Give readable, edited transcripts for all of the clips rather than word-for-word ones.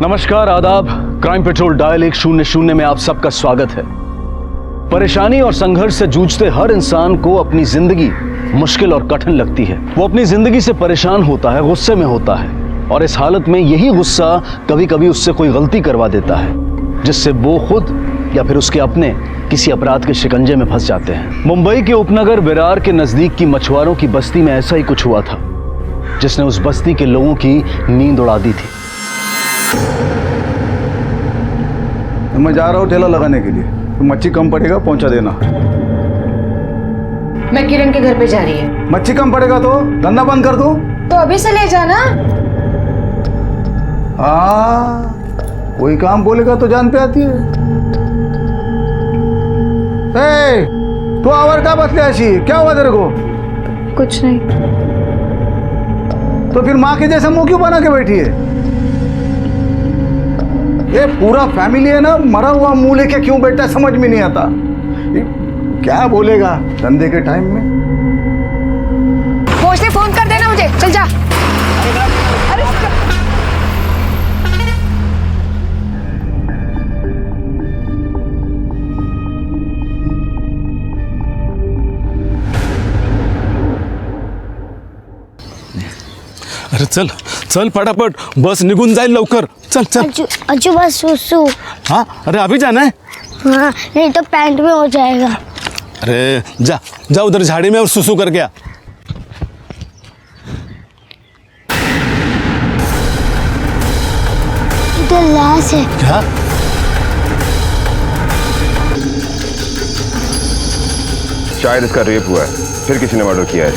नमस्कार, आदाब। Crime petrol dial 100 में आप सबका स्वागत है। परेशानी और संघर्ष से जूझते हर इंसान को अपनी जिंदगी मुश्किल और कठिन लगती है। वो अपनी जिंदगी से परेशान होता है, गुस्से में होता है, और इस हालत में यही गुस्सा कभी कभी उससे कोई गलती करवा देता है, जिससे वो खुद या फिर उसके अपने किसी अपराध के शिकंजे में फंस जाते हैं। मुंबई के उपनगर विरार के नजदीक की मछुआरों की बस्ती में ऐसा ही कुछ हुआ था, जिसने उस बस्ती के लोगों की नींद उड़ा दी थी। मैं जा रहा हूँ ठेला लगाने के लिए, तो मच्छी कम पड़ेगा पहुंचा देना। मैं किरण के घर पे जा रही है। मच्छी कम पड़ेगा तो धंधा बंद कर दूं? तो अभी से ले जाना। कोई काम बोलेगा तो जान पे आती है। तू आवर का बतले ऐसी, क्या हुआ तेरे को? कुछ नहीं। तो फिर माँ के जैसा मुंह क्यों बना के बैठी है? ये पूरा फैमिली है ना, मरा हुआ मुंह लेके क्यों बैठा है समझ में नहीं आता। क्या बोलेगा धंधे के टाइम में? पहुंचते फोन कर देना मुझे, चल जा। अरे चल चल फटाफट, बस निघून जाईल लवकर। चल चल। अज्जू बस सुसु। हाँ अरे अभी जाना है? हाँ नहीं तो पैंट में हो जाएगा। अरे जा जा उधर झाड़ी में और सुसु करके आ। इधर लाश है। क्या? शायद इसका रेप हुआ है, फिर किसी ने मर्डर किया है।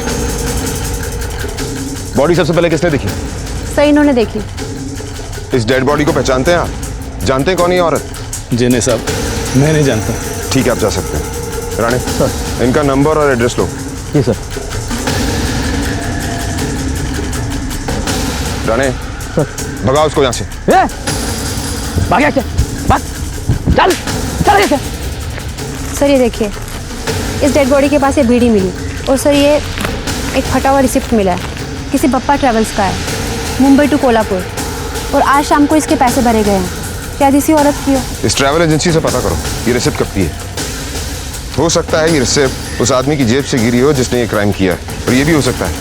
बॉडी सबसे पहले किसने देखी? सही इन्होंने देखी। इस डेड बॉडी को पहचानते हैं आप? जानते हैं कौन है ये औरत? जी नहीं साहब, मैं नहीं जानता। ठीक है, आप जा सकते हैं। राणे सर, इनका नंबर और एड्रेस लो। जी सर। राणे सर, भगाओ उसको यहाँ से। भाग क्या? भाग, चल चल कैसे? सर ये देखिए, इस डेड बॉडी के पास ये बीड़ी मिली, और सर ये एक फटा हुआ रिसिप्ट मिला है, किसी बप्पा ट्रेवल्स का है, मुंबई टू कोल्हापुर, और आज शाम को इसके पैसे भरे गए हैं। शायद इसी औरत की हो। इस ट्रैवल एजेंसी से पता करो ये रिसिप्ट कब की है। हो सकता है ये रिसिप्ट उस आदमी की जेब से गिरी हो जिसने ये क्राइम किया है, और ये भी हो सकता है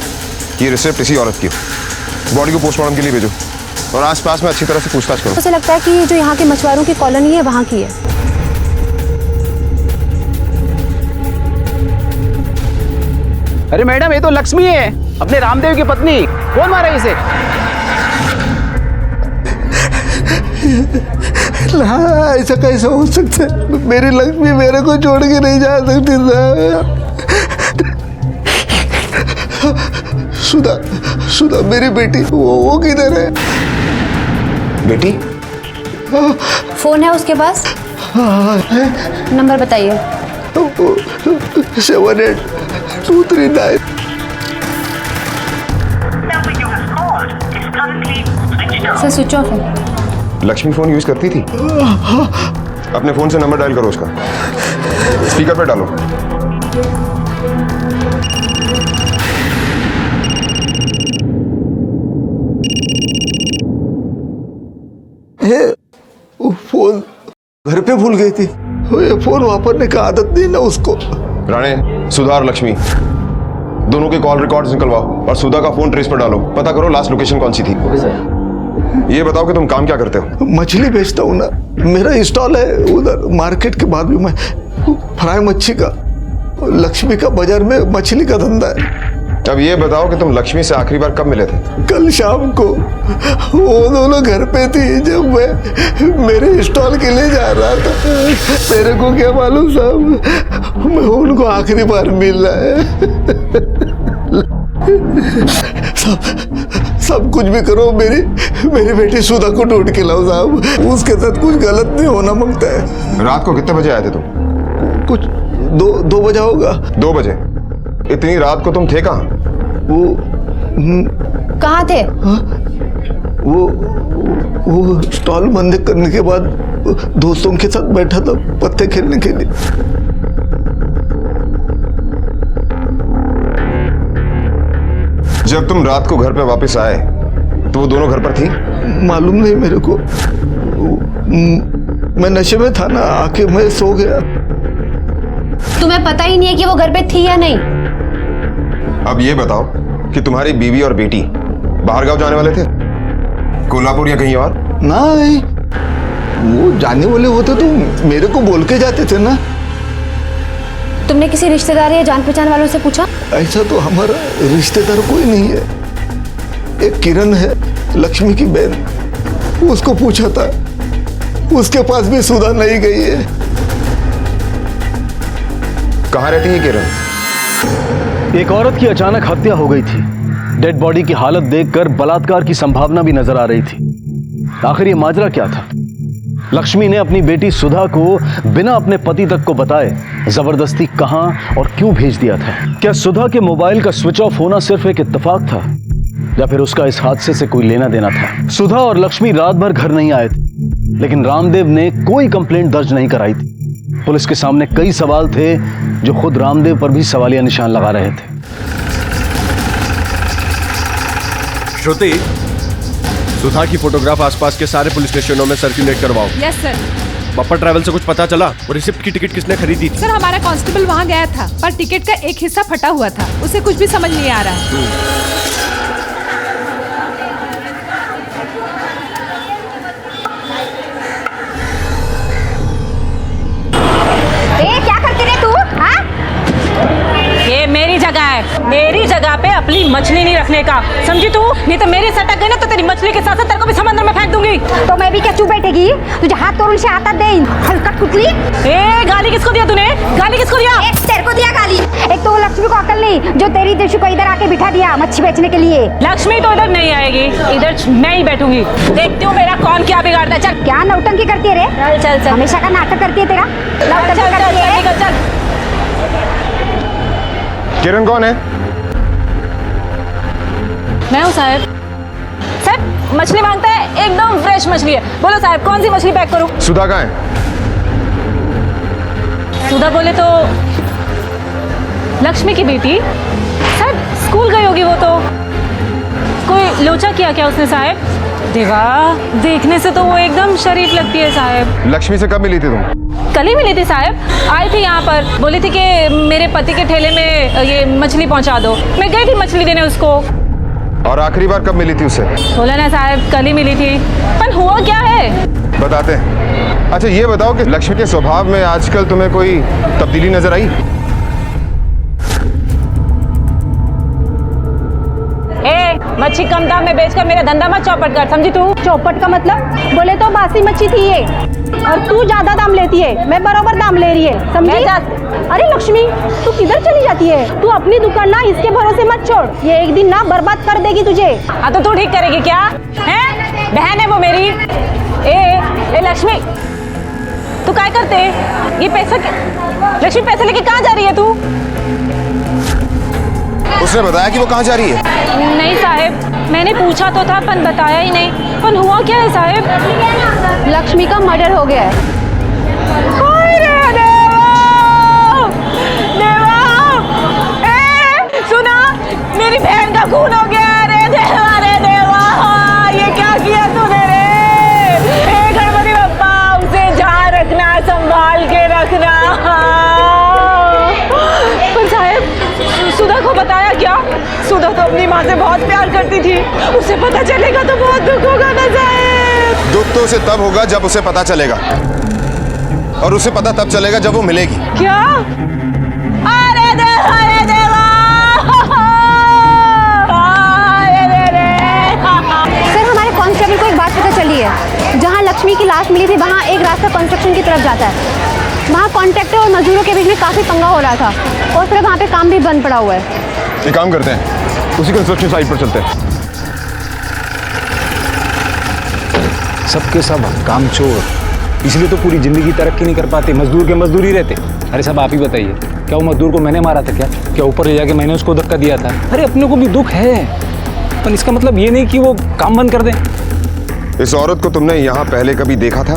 कि ये रिसिप्ट इसी औरत की हो। बॉडी को पोस्टमार्टम के लिए भेजो और आसपास में अच्छी तरह से पूछताछ करो। मुझे लगता है कि जो यहाँ के मछुआरों की कॉलोनी है वहाँ की है। अरे मैडम, ये तो लक्ष्मी है, अपने रामदेव की पत्नी। कौन मारा इसे? ऐसा कैसे हो सकता है? मेरी लक्ष्मी मेरे को छोड़ के नहीं जा सकती। सुधा सुधा मेरी बेटी, वो किधर है? बेटी? फोन है उसके पास? नंबर बताइए। 78-239। सर स्विच ऑफ है। लक्ष्मी फोन यूज करती थी? अपने फोन से नंबर डायल करो उसका, स्पीकर पे डालो। वो फोन घर पे भूल गई थी। ये फोन वापरने का आदत नहीं ना उसको। राणे, सुधा और लक्ष्मी दोनों के कॉल रिकॉर्ड्स निकलवाओ और सुधा का फोन ट्रेस पर डालो। पता करो लास्ट लोकेशन कौन सी थी। ये बताओ कि तुम काम क्या करते हो? मछली बेचता हूँ ना, मेरा स्टॉल है उधर मार्केट के बाद भी। मैं फ्राई मच्छी का, लक्ष्मी का बाजार में मछली का धंधा है। अब ये बताओ कि तुम लक्ष्मी से आखिरी बार कब मिले थे? कल शाम को। वो दोनों घर पे थी जब मैं मेरे स्टॉल के लिए जा रहा था। मेरे को क्या मालूम साहब, मैं उनको आखिरी बार मिल रहा है। सब कुछ भी करो, मेरी बेटी सुधा को ढूंढ के लाओ साहब। उसके साथ कुछ गलत नहीं होना मांगता है। रात को कितने बजे आए थे तुम? कुछ दो बजा होगा। 2 बजे? इतनी रात को तुम थे कहाँ? कहाँ थे? वो स्टॉल बंद करने के बाद दोस्तों के साथ बैठा था पत्ते खेलने के लिए। जब तुम रात को घर पे वापस आए तो वो दोनों घर पर थी? मालूम नहीं मेरे को। मैं नशे में था ना, आके मैं सो गया। तुम्हें पता ही नहीं है कि वो घर पे थी या नहीं? अब ये बताओ कि तुम्हारी बीवी और बेटी बाहर गांव जाने वाले थे, कोल्हापुर या कहीं और? नहीं, वो जाने वाले होते तो मेरे को बोल के जाते थे ना। तुमने किसी रिश्तेदार या जान पहचान वालों से पूछा? ऐसा तो हमारा रिश्तेदार कोई नहीं है। एक किरण है, लक्ष्मी की बहन, उसको पूछा था, उसके पास भी सुधा नहीं गई है। कहाँ रहती है किरण? एक औरत की अचानक हत्या हो गई थी। डेड बॉडी की हालत देखकर बलात्कार की संभावना भी नजर आ रही थी। आखिर ये माजरा क्या था? लक्ष्मी ने अपनी बेटी सुधा को बिना अपने पति तक को बताए जबरदस्ती कहां और क्यों भेज दिया था? क्या सुधा के मोबाइल का स्विच ऑफ होना सिर्फ एक इत्तेफाक था या फिर उसका इस हादसे से कोई लेना देना था? सुधा और लक्ष्मी रात भर घर नहीं आए थे, लेकिन रामदेव ने कोई कंप्लेंट दर्ज नहीं कराई थी। पुलिस के सामने कई सवाल थे जो खुद रामदेव पर भी सवालिया निशान लगा रहे थे। श्रुति, सुधा की फोटोग्राफ आसपास के सारे पुलिस स्टेशनों में सर्कुलेट करवाओ। Yes sir. बप्पा ट्रैवल से कुछ पता चला? वो रिसिप्ट की टिकट किसने खरीदी थी? सर हमारा कांस्टेबल वहाँ गया था, पर टिकट का एक हिस्सा फटा हुआ था, उसे कुछ भी समझ नहीं आ रहा है। क्या करती रे तू? हाँ? ये मेरी जगह है, मेरी जगह पे अपनी मछली नहीं रखने का, समझी तू? नहीं तो मेरी सटक गई ना तो तेरी मछली के साथ साथ तेरे को भी समंदर में फेंक दूंगी। तो मैं भी क्या चुप बैठेगी? तुझे हाथ तोड़ से आता दे, हलकट कुतली। ए, गाली किसको दिया तूने? गाली किसको दिया? तेरे को दिया गाली। एक तो वो लक्ष्मी को अकल नहीं, जो तेरी देशु को इधर आके बिठा दिया मच्छी बेचने के लिए। लक्ष्मी तो इधर नहीं आएगी, इधर मैं ही बैठूंगी। देखती हूँ मेरा कौन क्या बिगाड़ता है। चल क्या नौटंकी करती है रे? चल चल, हमेशा का नाटक करती है तेरा। चल चल चल निकल चल। किरण कौन है? मैं हूँ साहब। साहब मछली मांगता है, एकदम फ्रेश मछली है। बोलो साहब कौन सी मछली पैक करूँ? सुधा कहाँ है? सुधा बोले तो लक्ष्मी की बेटी। साहब स्कूल गई होगी वो तो। कोई लोचा किया क्या उसने साहब? देवा, देखने से तो वो एकदम शरीफ लगती है साहब। लक्ष्मी से कब मिली थी तुम? कल ही मिली थी साहब, आई थी यहाँ पर, बोली थी कि मेरे पति के ठेले में ये मछली पहुँचा दो। मैं गई थी मछली देने उसको। और आखिरी बार कब मिली थी उससे? बोला ना साहब कल ही मिली थी। पर हुआ क्या है बताते हैं। अच्छा ये बताओ कि लक्ष्मी के स्वभाव में आजकल तुम्हें कोई तब्दीली नजर आई? मच्छी कम दाम में बेचकर मेरा धंधा मत चौपट कर, समझी तू? चौपट का मतलब? बोले तो बासी मच्छी थी ये, और तू ज्यादा दाम लेती है, मैं बराबर दाम ले रही है, समझी? अरे लक्ष्मी, तू किधर चली जाती है? तू अपनी दुकान ना इसके भरोसे मत छोड़, ये एक दिन ना बर्बाद कर देगी तुझे। हाँ तो तू ठीक करेगी क्या? हैं? बहन है वो मेरी। ए लक्ष्मी, तू क्या करते? ये पैसा लक्ष्मी पैसे लेके कहाँ जा रही है तू? उसने बताया कि वो कहाँ जा रही है? नहीं साहब, मैंने पूछा तो था पर बताया ही नहीं। पर हुआ क्या है साहब? लक्ष्मी का मर्डर हो गया है। सुना, मेरी बहन का खून हो गया। रे देवा, रे देवा, ये क्या किया तूने रे? गणपति बप्पा, उसे जहाँ रखना संभाल के रखना। पर साहब सुधा को बताया क्या? सुधा तो अपनी माँ से बहुत प्यार करती थी, उसे पता चलेगा तो बहुत दुख होगा ना साहब। दुख तो उसे तब होगा जब उसे पता चलेगा, और उसे पता तब चलेगा जब वो मिलेगी। क्या? अरे देवा, अरे देवा, सर हमारे कांस्टेबल को एक बात पता चली है, जहाँ लक्ष्मी की लाश मिली थी वहाँ एक रास्ता कंस्ट्रक्शन की तरफ जाता है। वहाँ कॉन्ट्रैक्टर और मजदूरों के बीच में काफी पंगा हो रहा था, और फिर वहाँ पे काम भी बंद पड़ा हुआ है। एक काम करते हैं, उसी कंस्ट्रक्शन साइट पर चलते हैं। सबके सब कामचोर, इसलिए तो पूरी जिंदगी तरक्की नहीं कर पाते, मजदूर के मजदूर ही रहते। अरे साहब आप ही बताइए, क्या वो मजदूर को मैंने मारा था? क्या ऊपर ले जाके मैंने उसको धक्का दिया था? अरे अपने को भी दुख है, पर इसका मतलब ये नहीं कि वो काम बंद कर दें। इस औरत को तुमने यहाँ पहले कभी देखा था?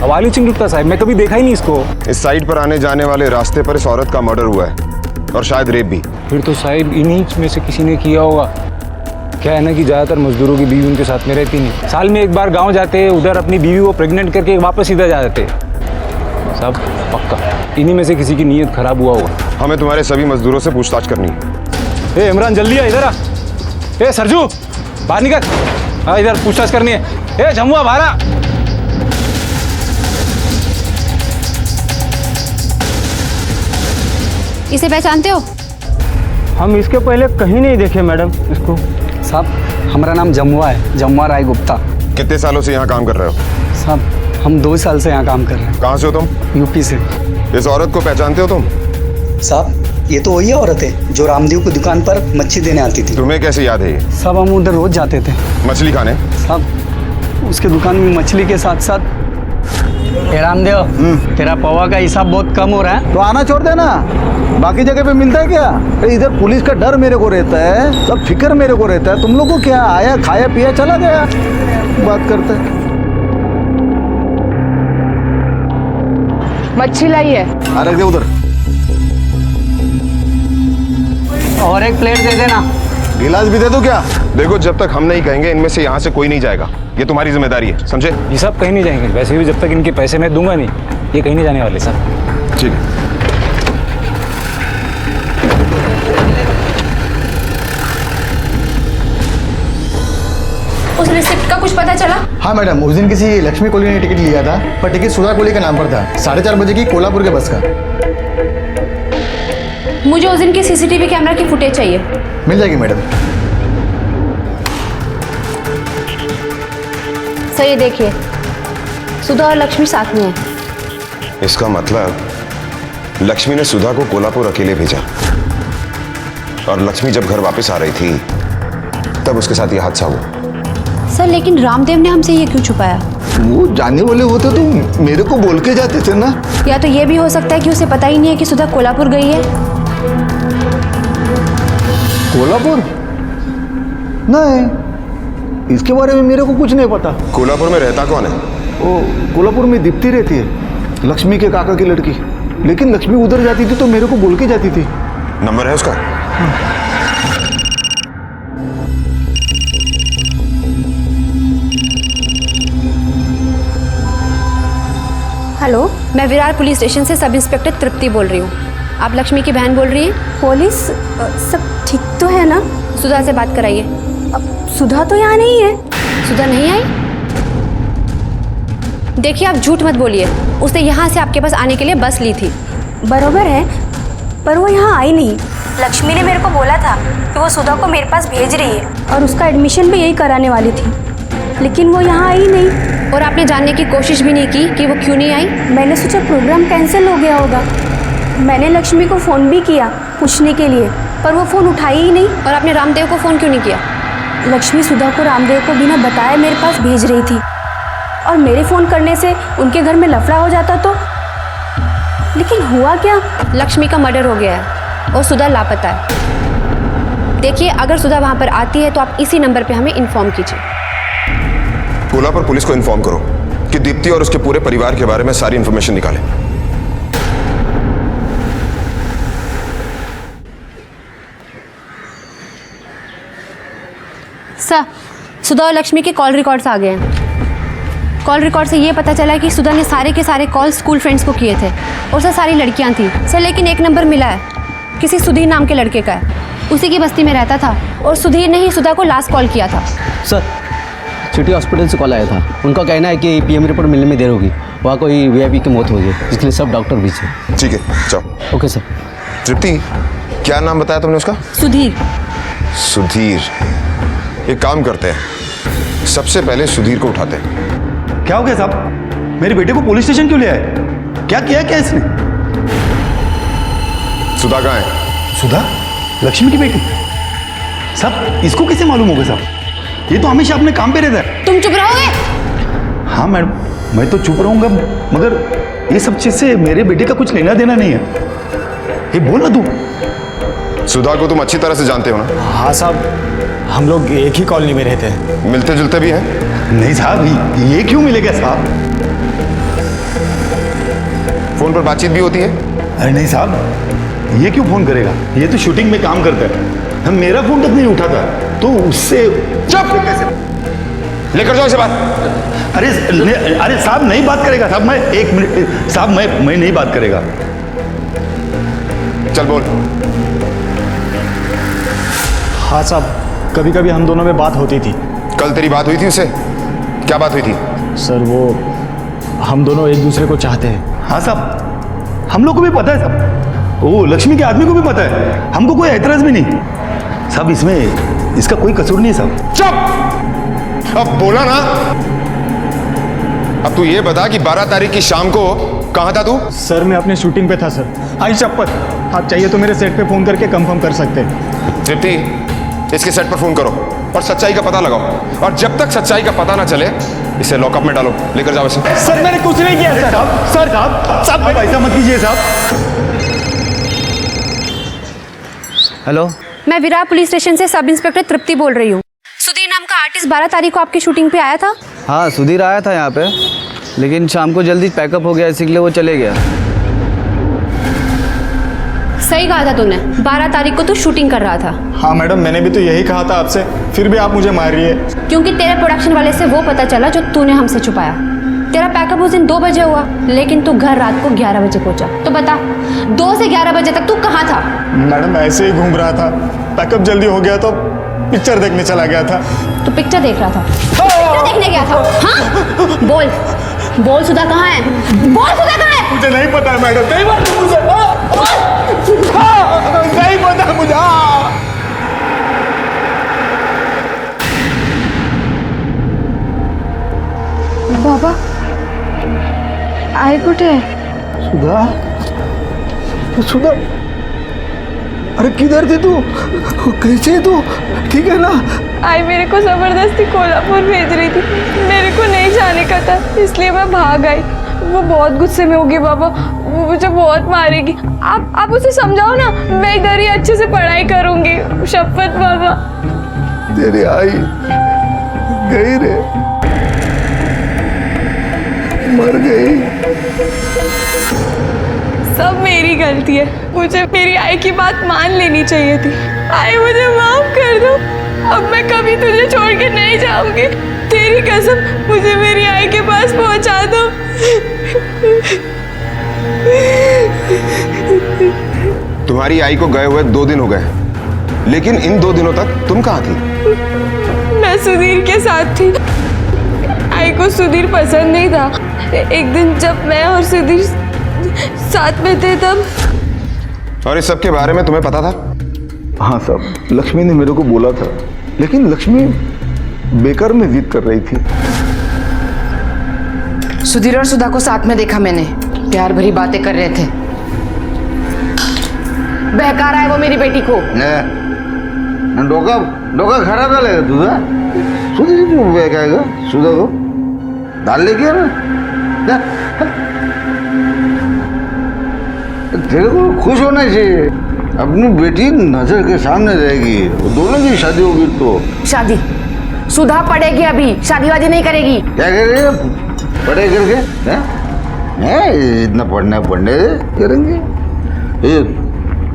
हवाली चिंगुप्ता साहब, मैं कभी देखा ही नहीं इसको। इस साइट पर आने जाने वाले रास्ते पर इस औरत का मर्डर हुआ है, और शायद रेप भी। फिर तो साहब इन्हीं में से किसी ने किया होगा। क्या है ना कि ज़्यादातर मजदूरों की बीवी उनके साथ में रहती नहीं, साल में एक बार गांव जाते हैं, उधर अपनी बीवी को प्रेग्नेंट करके वापस सीधा जा जाते हैं। सब पक्का इन्हीं में से किसी की नीयत खराब हुआ होगा। हमें तुम्हारे सभी मजदूरों से पूछताछ करनी है। ए इमरान जल्दी आ, इधर आ। ए सरजू बाहर निकल, हाँ इधर पूछताछ करनी है। ए जमुआ बाहर आ। इसे पहचानते हो? हम इसके पहले कहीं नहीं देखे मैडम इसको। साहब हमारा नाम जमुआ है, जमुआ राय गुप्ता। कितने सालों से यहाँ काम कर रहे हो? साहब हम 2 साल से यहाँ काम कर रहे हैं। कहाँ से हो तुम? यूपी से। इस औरत को पहचानते हो तुम? साहब ये तो वही औरत है जो रामदेव की दुकान पर मच्छी देने आती थी। तुम्हें कैसे याद है ये? साहब हम उधर रोज जाते थे मछली खाने। साहब उसके दुकान में मछली के साथ साथ। रामदेव तेरा पवा का हिसाब बहुत कम हो रहा है। तो आना छोड़ देना, बाकी जगह पे मिलता है क्या? इधर पुलिस का डर मेरे को रहता है, सब फिक्र मेरे को रहता है। तुम लोग को क्या, आया खाया पिया चला गया, बात करते हैं। मच्छी लाई है। रख दे उधर। और एक प्लेट दे देना। गिलास भी दे दो क्या? देखो जब तक हम नहीं कहेंगे इनमें से यहाँ से कोई नहीं जाएगा, ये तुम्हारी जिम्मेदारी है, समझे? ये सब कहीं नहीं जाएंगे, वैसे भी जब तक इनके पैसे मैं दूंगा नहीं ये कहीं नहीं जाने वाले साहब। ठीक है। उस रिसिप्ट का कुछ पता चला? हाँ मैडम, उस दिन किसी लक्ष्मी कोहली ने टिकट लिया था, पर टिकट सुधा कोहली के नाम पर था। 4:30 बजे की कोल्हापुर के बस का। मुझे उस दिन की सीसीटीवी कैमरा की फुटेज चाहिए। मिल जाएगी मैडम। सर ये देखिए, सुधा और लक्ष्मी साथ में है। इसका मतलब लक्ष्मी ने सुधा को कोल्हापुर अकेले भेजा और लक्ष्मी जब घर वापस आ रही थी तब उसके साथ ये हादसा हुआ। सर लेकिन रामदेव ने हमसे ये क्यों छुपाया? वो जानने वाले होते तो मेरे को बोल के जाते थे ना। या तो ये भी हो सकता है कि उसे पता ही नहीं है कि सुधा कोल्हापुर गई है। कोल्हापुर? नहीं, इसके बारे में मेरे को कुछ नहीं पता। कोल्हापुर में रहता कौन है? वो कोल्हापुर में दीप्ति रहती है, लक्ष्मी के काका की लड़की। लेकिन लक्ष्मी उधर जाती थी तो मेरे को बोल के जाती थी। नंबर है उसका? हेलो, मैं विरार पुलिस स्टेशन से सब इंस्पेक्टर तृप्ति बोल रही हूँ। आप लक्ष्मी की बहन बोल रही हैं? पुलिस सब ठीक तो है ना? सुधा से बात कराइए। अब सुधा तो यहाँ नहीं है। सुधा नहीं आई? देखिए आप झूठ मत बोलिए, उसने यहाँ से आपके पास आने के लिए बस ली थी। बरोबर है, पर वो यहाँ आई नहीं। लक्ष्मी ने मेरे को बोला था कि वो सुधा को मेरे पास भेज रही है और उसका एडमिशन भी यही कराने वाली थी, लेकिन वो यहाँ आई नहीं। और आपने जानने की कोशिश भी नहीं की कि वो क्यों नहीं आई? मैंने सोचा प्रोग्राम कैंसिल हो गया होगा। मैंने लक्ष्मी को फ़ोन भी किया पूछने के लिए, पर वो फ़ोन उठाई ही नहीं। और आपने रामदेव को फ़ोन क्यों नहीं किया? लक्ष्मी सुधा को रामदेव को बिना बताए मेरे पास भेज रही थी, और मेरे फ़ोन करने से उनके घर में लफड़ा हो जाता तो। लेकिन हुआ क्या? लक्ष्मी का मर्डर हो गया है और सुधा लापता है। देखिए अगर सुधा वहाँ पर आती है तो आप इसी नंबर पे हमें इन्फॉर्म कीजिए। कोल्हापुर पुलिस को इन्फॉर्म करो कि दीप्ति और उसके पूरे परिवार के बारे में सारी इंफॉर्मेशन निकालें। सर, सुधा और लक्ष्मी के कॉल रिकॉर्ड्स आ गए हैं। कॉल रिकॉर्ड से ये पता चला कि सुधा ने सारे के सारे कॉल स्कूल फ्रेंड्स को किए थे और सर सारी लड़कियां थी सर, लेकिन एक नंबर मिला है, किसी सुधीर नाम के लड़के का है, उसी की बस्ती में रहता था और सुधीर ने ही सुधा को लास्ट कॉल किया था। सर सिटी हॉस्पिटल से कॉल आया था, उनका कहना है कि पीएम रिपोर्ट मिलने में देर होगी, वहाँ कोई वीआईपी की मौत हुई है, इसलिए सब डॉक्टर भी थे। ठीक है जाओ। Okay sir. तृप्ति, क्या नाम बताया तुमने उसका? सुधीर। सुधीर। एक काम करते हैं, सबसे पहले सुधीर को उठाते हैं। क्या हो गया साहब? मेरे बेटे को पुलिस स्टेशन क्यों ले आए? क्या किया क्या इसने? सुधा कहाँ है? सुधा? लक्ष्मी की बेटी? साहब इसको कैसे मालूम होगा साहब? ये तो हमेशा अपने काम पे रहता है। तुम चुप रहोगे? हाँ मैडम, मैं तो चुप रहूंगा, मगर ये सब चीज से मेरे बेटे का कुछ लेना देना नहीं है। ये बोल ना तू। सुधा को तुम अच्छी तरह से जानते हो ना? हाँ साहब, हम लोग एक ही कॉलोनी में रहते हैं। मिलते जुलते भी हैं? नहीं साहब, ये क्यों मिलेगा साहब? फोन पर बातचीत भी होती है? अरे नहीं साहब, ये क्यों फोन करेगा? ये तो शूटिंग में काम करता है। मेरा फोन तक नहीं उठा था, तो उससे चुप! कैसे? लेकर जाओ इसे बात। अरे साहब नहीं बात करेगा साहब, मैं 1 मिनट साहब, मैं नहीं बात करेगा। चल बोल। हाँ साहब, कभी कभी हम दोनों में बात होती थी। कल तेरी बात हुई थी उससे? क्या बात हुई थी? सर वो हम दोनों एक दूसरे को चाहते हैं। हाँ साहब, हम लोग को भी पता है साहब, वो लक्ष्मी के आदमी को भी पता है, हमको कोई एतराज भी नहीं साहब, इसमें इसका कोई कसूर नहीं साहब। चुप! अब बोला ना। अब तू ये बता कि 12 तारीख की शाम को कहां था तू? सर मैं अपने शूटिंग पे था सर। आई शपथ, आप चाहिए तो मेरे सेट पे फोन करके कंफर्म कर सकते हैं। तृप्ति, इसके सेट पर फोन करो और सच्चाई का पता लगाओ, और जब तक सच्चाई का पता ना चले इसे लॉकअप में डालो। लेकर जाओ इसे। सर मैंने कुछ नहीं किया सर। साहब आप ऐसा मत कीजिए साहब। हेलो, मैं विरार पुलिस स्टेशन से सब इंस्पेक्टर तृप्ति बोल रही हूँ। सुधीर नाम का आर्टिस्ट 12 तारीख को आपकी शूटिंग पे आया था। हाँ सुधीर आया था यहाँ पे, लेकिन शाम को जल्दी पैकअप हो गया, इसीलिए वो चले गया। सही कहा था तूने, 12 तारीख को तू शूटिंग कर रहा था। हाँ मैडम, मैंने भी तो यही कहा था आपसे, फिर भी आप मुझे मार रही है। क्योंकि तेरे प्रोडक्शन वाले से वो पता चला जो तूने हमसे छुपाया। तेरा पैकअप उस दिन 2 बजे हुआ, लेकिन तू घर रात को 11 बजे पहुंचा। तो बता, 2 से 11 बजे तक तू कहाँ था? मैडम ऐसे ही घूम रहा था, पैकअप जल्दी हो गया तो पिक्चर देखने चला गया था। तू पिक्चर देख रहा था? पिक्चर देखने गया था? हाँ? बोल सुधा कहाँ है? बोल सुधा कहाँ है? मुझे नहीं पता मैडम, नहीं पता मुझे, नहीं पता मुझे। बाबा आई कुठे आहे? सुधा, अरे किधर थी तू? कैसे है तू? ठीक है ना? आई मेरे को जबरदस्ती कोल्हापुर भेज रही थी, मेरे को नहीं जाने का था, इसलिए मैं भाग आई। वो बहुत गुस्से में होगी बाबा, वो मुझे बहुत मारेगी। आप उसे समझाओ ना, मैं इधर ही अच्छे से पढ़ाई करूंगी, शपथ बाबा। तेरी आई गई रे, मर गई। सब मेरी गलती है, मुझे मेरी आई की बात मान लेनी चाहिए थी। आई मुझे माफ कर दो, अब मैं कभी तुझे छोड़ के नहीं जाऊंगी। तेरी कसम, मुझे मेरी आई के पास पहुंचा दो। तुम्हारी आई को गए हुए 2 दिन हो गए, लेकिन इन 2 दिनों तक तुम कहाँ थी? मैं सुधीर के साथ थी। आई को सुधीर पसंद नहीं था। एक दिन जब मैं और सुधीर साथ में थे तब। और इस सब के बारे में तुम्हें पता था? हाँ साहब, लक्ष्मी ने मेरे को बोला था, लेकिन लक्ष्मी बेकार में जिद कर रही थी। सुधीर और सुधा को साथ में देखा मैंने, प्यार भरी बातें कर रहे थे। बहका रहा है वो मेरी बेटी को। डोका खड़ा कर लेगा तुझा? सुधीर क्यों बहकाएगा सुधा को? डाल लेके ना, तेरे को खुश होना चाहिए, अपनी बेटी नजर के सामने रहेगी, दोनों की शादी होगी। तो शादी सुधा पढ़ेगी, अभी शादी वादी नहीं करेगी। क्या करेगी? पढ़े करके इतना पढ़ना करेंगे। ये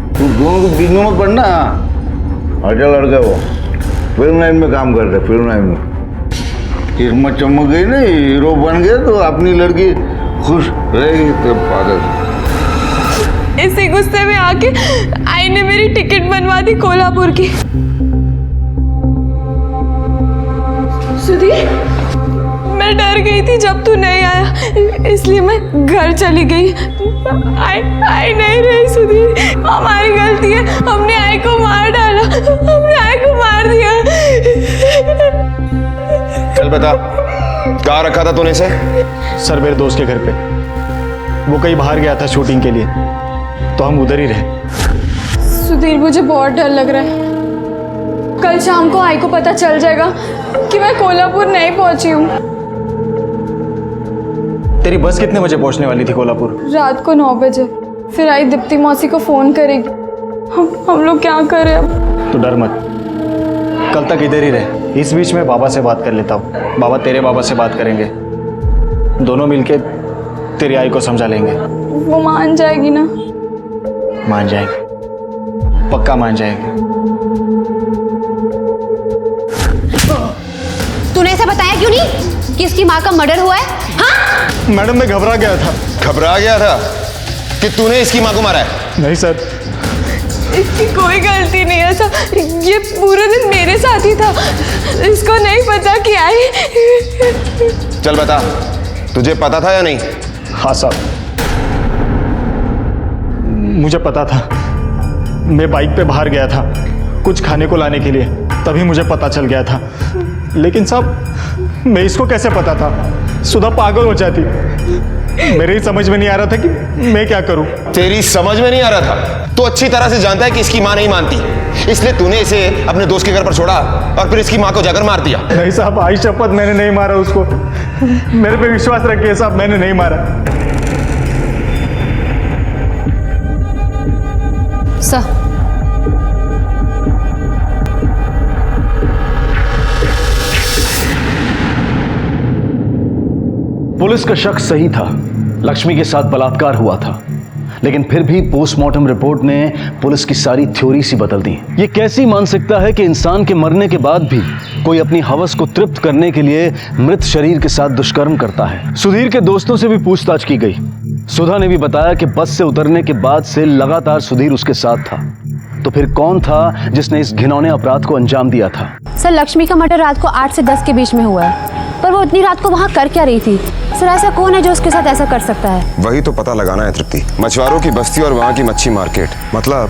तू दोनों को बीच में मत पढ़ना। अच्छा लड़का वो फिल्म लाइन में काम करते, फिल्म लाइन में किस्मत चमक गई ना, हीरो बन गए तो अपनी लड़की खुश रहेगी। तो पागल इसी गुस्से में आके आई ने मेरी टिकट बनवा दी कोल्हापुर की। सुधीर, मैं डर गई थी जब तू नहीं आया, इसलिए मैं घर चली गई। आई नहीं रही सुधीर, हमारी गलती है, हमने आई को मार डाला, हमने आई को मार दिया। चल बता, कहाँ रखा था तूने इसे? सर मेरे दोस्त के घर पे, वो कहीं बाहर गया था शूटिंग के लिए, तो हम उधर ही रहे। सुधीर, मुझे बहुत डर लग रहा है। कल शाम को आई को पता चल जाएगा कि मैं कोल्हापुर नहीं पहुंची हूँ। तेरी बस कितने बजे पहुंचने वाली थी कोल्हापुर? रात को 9 बजे। फिर आई दीप्ति मौसी को फोन करेगी। हम लोग क्या करें अब? तो डर मत, कल तक इधर ही रहे। इस बीच में बाबा से बात कर लेता हूँ, बाबा तेरे बाबा से बात करेंगे, दोनों मिलके तेरी आई को समझा लेंगे। वो मान जाएगी ना? मान जाएगी, पक्का मान जाएगी। क्यों नहीं कि इसकी माँ का मर्डर हुआ है? हाँ? मैडम मैं घबरा गया था। घबरा गया था कि तूने इसकी माँ को मारा है? नहीं सर, इसकी कोई गलती नहीं है सर, ये पूरा दिन मेरे साथ ही था, इसको नहीं पता क्या है। चल बता, तुझे पता था या नहीं? हाँ साहब, मुझे पता था। मैं बाइक पे बाहर गया था कुछ खाने को लाने के लिए, तभी मुझे पता चल गया था। लेकिन साहब मैं इसको कैसे पता था? सुधा पागल हो जाती। मेरे ही समझ में नहीं आ रहा था कि मैं क्या करूं। तेरी समझ में नहीं आ रहा था? तो अच्छी तरह से जानता है कि इसकी माँ नहीं मानती, इसलिए तूने इसे अपने दोस्त के घर पर छोड़ा और फिर इसकी माँ को जाकर मार दिया। नहीं साहब, आई शपथ मैंने नहीं मारा उसको। मेरे पे विश्वास रखिए साहब, मैंने नहीं मारा। सर पुलिस का शक सही था, लक्ष्मी के साथ बलात्कार हुआ था, लेकिन फिर भी पोस्टमार्टम रिपोर्ट ने पुलिस की सारी थ्योरी सी बदल दी। ये कैसी मानसिकता है कि इंसान के मरने के बाद भी कोई अपनी हवस को तृप्त करने के लिए मृत शरीर के साथ दुष्कर्म करता है। सुधीर के दोस्तों से भी पूछताछ की गई। सुधा ने भी बताया कि बस से उतरने के बाद से लगातार सुधीर उसके साथ था। तो फिर कौन था जिसने इस घिनौने अपराध को अंजाम दिया था? सर लक्ष्मी का मर्डर रात को 8 से 10 के बीच में हुआ है, पर वो इतनी रात को वहाँ कर क्या रही थी? सर ऐसा कौन है जो उसके साथ ऐसा कर सकता है? वही तो पता लगाना है तृप्ति। मछुआरों की बस्ती और वहाँ की मच्छी मार्केट, मतलब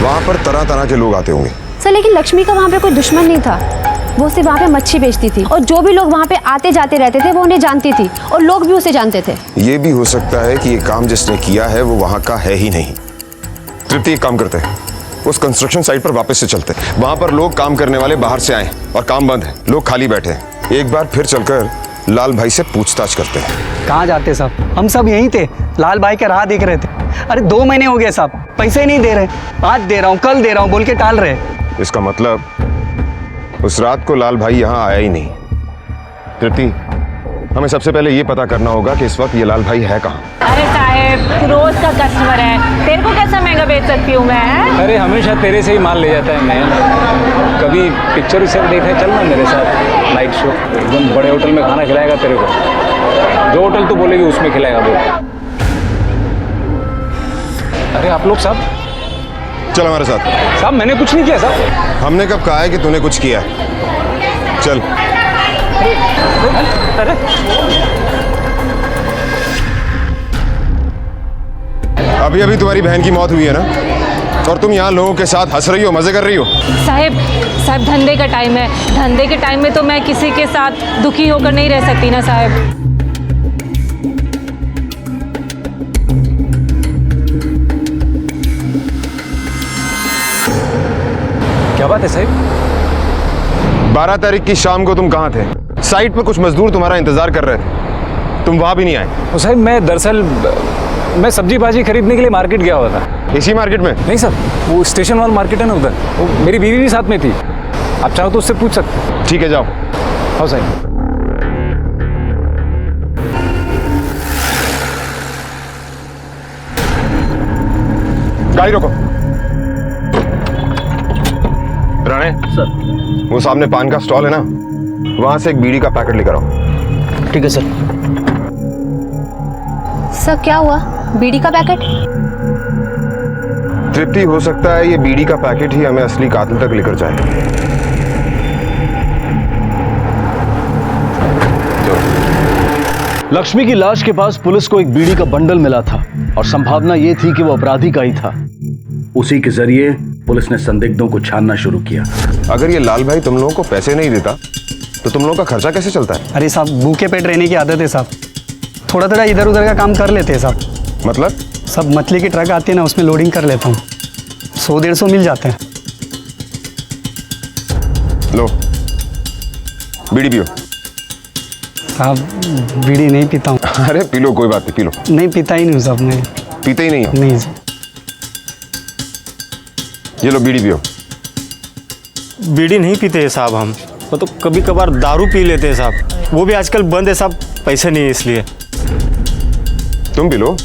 वहाँ पर तरह तरह के लोग आते होंगे। सर लेकिन लक्ष्मी का वहाँ पे कोई दुश्मन नहीं था, वो सिर्फ वहाँ पे मच्छी बेचती थी और जो भी लोग वहाँ पे आते जाते रहते थे वो उन्हें जानती थी और लोग भी उसे जानते थे। ये भी हो सकता है कि ये काम जिसने किया है वो वहाँ का है ही नहीं। तृप्ति एक काम करते हैं, उस कंस्ट्रक्शन साइट पर वापस से चलते हैं। वहाँ पर लोग काम करने वाले बाहर से आए और काम बंद है, लोग खाली बैठे हैं। एक बार फिर चलकर लाल भाई से पूछताछ करते हैं। कहाँ जाते साहब? हम सब यहीं थे, लाल भाई का राह देख रहे थे। अरे 2 महीने हो गए साहब, पैसे नहीं दे रहे। आज दे रहा हूँ, कल दे रहा हूँ बोल के टाल रहे। इसका मतलब उस रात को लाल भाई यहाँ आया ही नहीं। तृप्ति, हमें सबसे पहले ये पता करना होगा कि इस वक्त ये लाल भाई है कहाँ। अरे साहब रोज का कस्टमर है, तेरे को कैसा महंगा बेच सकती हूँ मैं? अरे हमेशा तेरे से ही माल ले जाता है मैं। कभी पिक्चर उसे देखने चलना मेरे साथ, नाइट शो, एकदम बड़े होटल में खाना खिलाएगा तेरे को। जो होटल तू बोलेगी उसमें खिलाएगा वो। अरे आप लोग साहब, चल हमारे साथ। साहब मैंने कुछ नहीं किया साहब। हमने कब कहा है कि तूने कुछ किया? चल। अरे अभी अभी तुम्हारी बहन की मौत हुई है ना, और तुम यहाँ लोगों के साथ हंस रही हो, मजे कर रही हो। साहब धंधे का टाइम है, धंधे के टाइम में तो मैं किसी के साथ दुखी होकर नहीं रह सकती ना साहब। क्या बात है साहब? 12 तारीख की शाम को तुम कहाँ थे? साइट पर कुछ मजदूर तुम्हारा इंतजार कर रहे थे, तुम वहां भी नहीं आए। साहब मैं दरअसल मैं सब्जी भाजी खरीदने के लिए मार्केट गया हुआ था। इसी मार्केट में? नहीं सर, वो स्टेशन वाला मार्केट है ना उधर, वो मेरी बीवी भी साथ में थी। आप चाहो तो उससे पूछ सकते। ठीक है जाओ। हाँ साहब। गाड़ी रोको। राणे सर, वो सामने पान का स्टॉल है ना, वहां से एक बीड़ी का पैकेट लेकर आओ। ठीक है सर। सर क्या हुआ? बीड़ी का पैकेट? तृप्ति, हो सकता है ये बीड़ी का पैकेट ही हमें असली कातिल तक लेकर जाए। लक्ष्मी की लाश के पास पुलिस को एक बीड़ी का बंडल मिला था और संभावना यह थी कि वो अपराधी का ही था। उसी के जरिए पुलिस ने संदिग्धों को छानना शुरू किया। अगर ये लाल भाई तुम लोगों को पैसे नहीं देता तो तुम लोगों का खर्चा कैसे चलता है? अरे साहब भूखे पेट रहने की आदत है साहब, थोड़ा थोड़ा इधर उधर का काम कर लेते हैं साहब। मतलब? सब मछली की ट्रक आती है ना, उसमें लोडिंग कर लेता हूँ, 100-150 मिल जाते हैं। लो बीड़ी पियो। साहब बीड़ी नहीं पीता हूँ। अरे पी लो, कोई बात नहीं, पी लो। नहीं पीता ही नहीं साहब, नहीं पीते ही नहीं हो? नहीं साहब। ये लो बीड़ी पियो। बीड़ी नहीं पीते हैं साहब हम, तो कभी कभार दारू पी लेते हैं साहब, वो भी आजकल बंद है साहब, पैसे नहीं है इसलिए। तुम पी लो।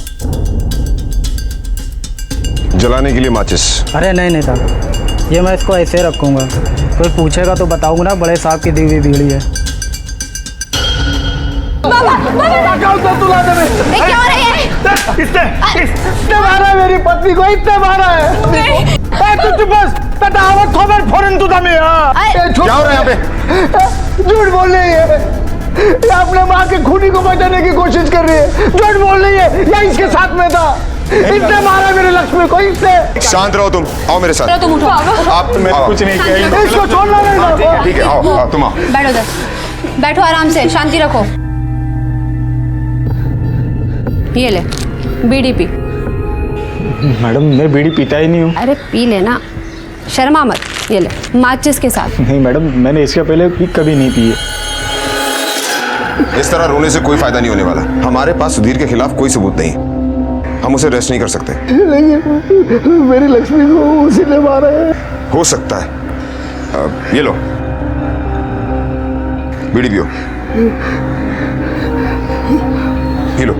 जलाने के लिए माचिस। अरे नहीं साहब, ये मैं इसको ऐसे रखूँगा, कोई पूछेगा तो बताऊँगा ना बड़े साहब की दी हुई बीड़ी है। क्या हो रहा है? इसने मारा मेरी पत्नी को, इतने मारा है। तू चुप बस, आवत खबर फौरन तू दमे। क्या हो रहा है यहाँ पे? झूठ बोल रही है, ये अपने माँ के खूनी को बचाने की कोशिश कर रही है। झूठ बोल रही है, या इसके साथ में था। इसने मारा मेरे लक्ष्मी को, इसने। शांत रहो तुम, आओ मेरे साथ। तुम उठो। आप मैंने कुछ नहीं किया। इसको छोड़ना नहीं। ठीक है, आओ तुम आओ। बैठो उधर, बैठो आराम से, शांति रखो। ये ले बीड़ी पी। मैडम मैं बीड़ी पीता ही नहीं हूँ। अरे पी लेना, शर्मा मत। ये ले माचिस के साथ। नहीं मैडम, मैंने इसके पहले कभी नहीं पी है। इस तरह रोने से कोई फायदा नहीं होने वाला। हमारे पास सुधीर के खिलाफ कोई सबूत नहीं, हम उसे अरेस्ट नहीं कर सकते। लेकिन मेरी लक्ष्मी को उसी ने मारा है। हो सकता है। ये लो बीड़ी पियो, पी लो।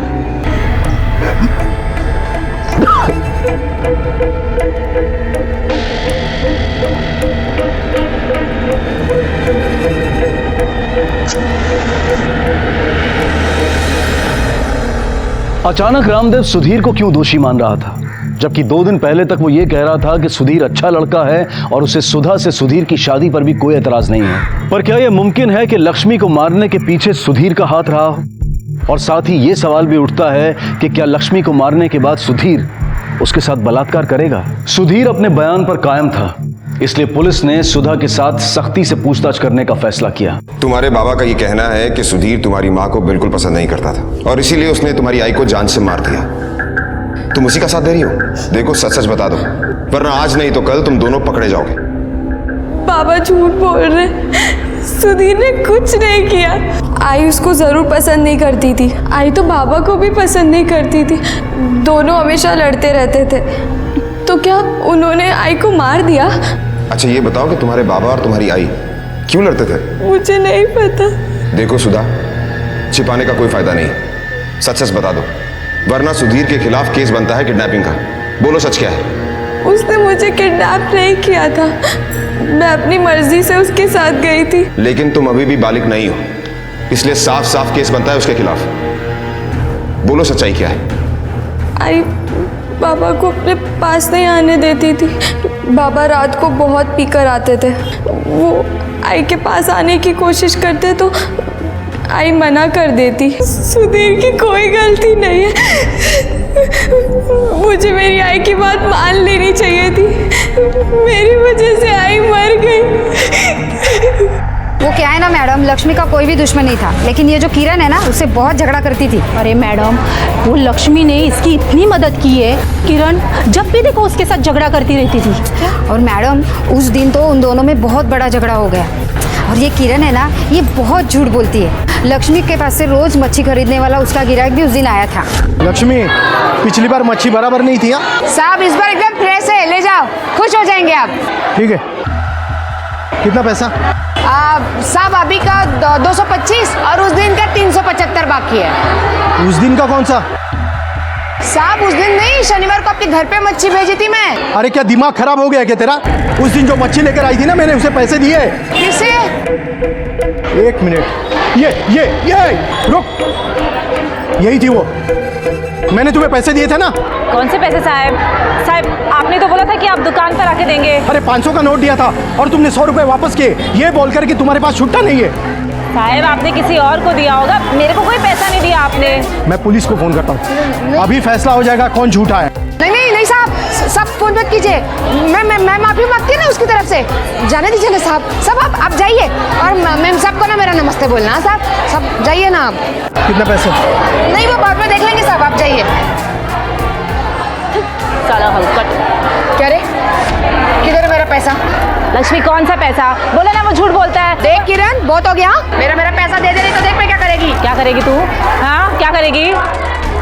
अचानक रामदेव सुधीर को क्यों दोषी मान रहा था, जबकि 2 दिन पहले तक वो ये कह रहा था कि सुधीर अच्छा लड़का है और उसे सुधा से सुधीर की शादी पर भी कोई एतराज नहीं है। पर क्या यह मुमकिन है कि लक्ष्मी को मारने के पीछे सुधीर का हाथ रहा हो? और साथ ही ये सवाल भी उठता है कि क्या लक्ष्मी को मारने के बाद सुधीर उसके साथ बलात्कार करेगा? सुधीर अपने बयान पर कायम था, इसलिए पुलिस ने सुधा के साथ सख्ती से पूछताछ करने का फैसला किया। तुम्हारे बाबा का ये कहना है कि सुधीर तुम्हारी माँ को बिल्कुल पसंद नहीं करता था और इसीलिए उसने तुम्हारी आई को जान से मार दिया। तुम उसी का साथ दे रही हो? देखो सच सच बता दो, वरना आज नहीं तो कल तुम दोनों पकड़े जाओगे। बाबा झूठ बोल रहे, सुधीर ने कुछ नहीं किया। आई उसको जरूर पसंद नहीं करती थी, आई तो बाबा को भी पसंद नहीं करती थी। दोनों हमेशा लड़ते रहते थे। तो क्या उन्होंने आई को मार दिया? अच्छा ये बताओ कि तुम्हारे बाबा और तुम्हारी आई क्यों लड़ते थे? मुझे नहीं पता। देखो सुधा, छिपाने का कोई फायदा नहीं, सच सच बता दो, वरना सुधीर के खिलाफ केस बनता है किडनैपिंग का। बोलो सच क्या है? उसने मुझे किडनैप नहीं किया था, मैं अपनी मर्जी से उसके साथ गई थी। लेकिन तुम अभी भी बालिग नहीं हो, इसलिए साफ साफ केस बनता है उसके खिलाफ। बोलो सच्चाई क्या है? आई बाबा को अपने पास नहीं आने देती थी। बाबा रात को बहुत पीकर आते थे। वो आई के पास आने की कोशिश करते तो आई मना कर देती। सुधीर की कोई गलती नहीं है। मुझे मेरी आई की बात मान लेनी चाहिए थी। मेरी वजह से आई मर गई। वो क्या है ना मैडम, लक्ष्मी का कोई भी दुश्मन नहीं था, लेकिन ये जो किरण है ना उससे बहुत झगड़ा करती थी। अरे मैडम, वो लक्ष्मी ने इसकी इतनी मदद की है, किरण जब भी देखो उसके साथ झगड़ा करती रहती थी। और मैडम उस दिन तो उन दोनों में बहुत बड़ा झगड़ा हो गया। और ये किरण है ना, ये बहुत झूठ बोलती है। लक्ष्मी के पास से रोज मच्छी खरीदने वाला उसका गिराक भी उस दिन आया था। लक्ष्मी, पिछली बार मच्छी बराबर नहीं थी। साहब इस बार एकदम फ्रेश है, ले जाओ, खुश हो जाएंगे आप। ठीक है, कितना पैसा? साहब अभी का 225 और उस दिन का 375 बाकी है। उस दिन का कौन सा? साहब उस दिन नहीं, शनिवार को आपके घर पे मच्छी भेजी थी मैं। अरे क्या दिमाग खराब हो गया क्या तेरा? उस दिन जो मच्छी लेकर आई थी ना, मैंने उसे पैसे दिए। किसे? 1 मिनट, ये रुक, यही थी वो। मैंने तुम्हें पैसे दिए थे ना। कौन से पैसे साहब? साहब आपने तो बोला था कि आप दुकान पर आके देंगे। अरे 500 का नोट दिया था और तुमने 100 रुपए वापस किए, ये बोलकर कि तुम्हारे पास छुट्टा नहीं है। साहब आपने किसी और को दिया होगा, मेरे को कोई पैसा नहीं दिया आपने। मैं पुलिस को फोन करता हूँ, अभी फैसला हो जाएगा कौन झूठा है। नहीं साहब, सब फोन मत कीजिए। मैं माफी मांगती ना उसकी तरफ से। जाने दीजिए ना साहब, आप जाइए। और मैम सबको ना मेरा नमस्ते बोलना साहब। सब जाइए ना आप। कितने पैसे? नहीं वो बाद में देख लेंगे साहब, आप जाइए। साला हलकट। क्या रे, किधर है मेरा पैसा? लक्ष्मी कौन सा पैसा? बोला ना वो झूठ बोलता है। देख किरण, बहुत हो गया। मेरा पैसा दे नहीं तो देख मैं क्या करेगी। क्या करेगी तू? हाँ क्या करेगी?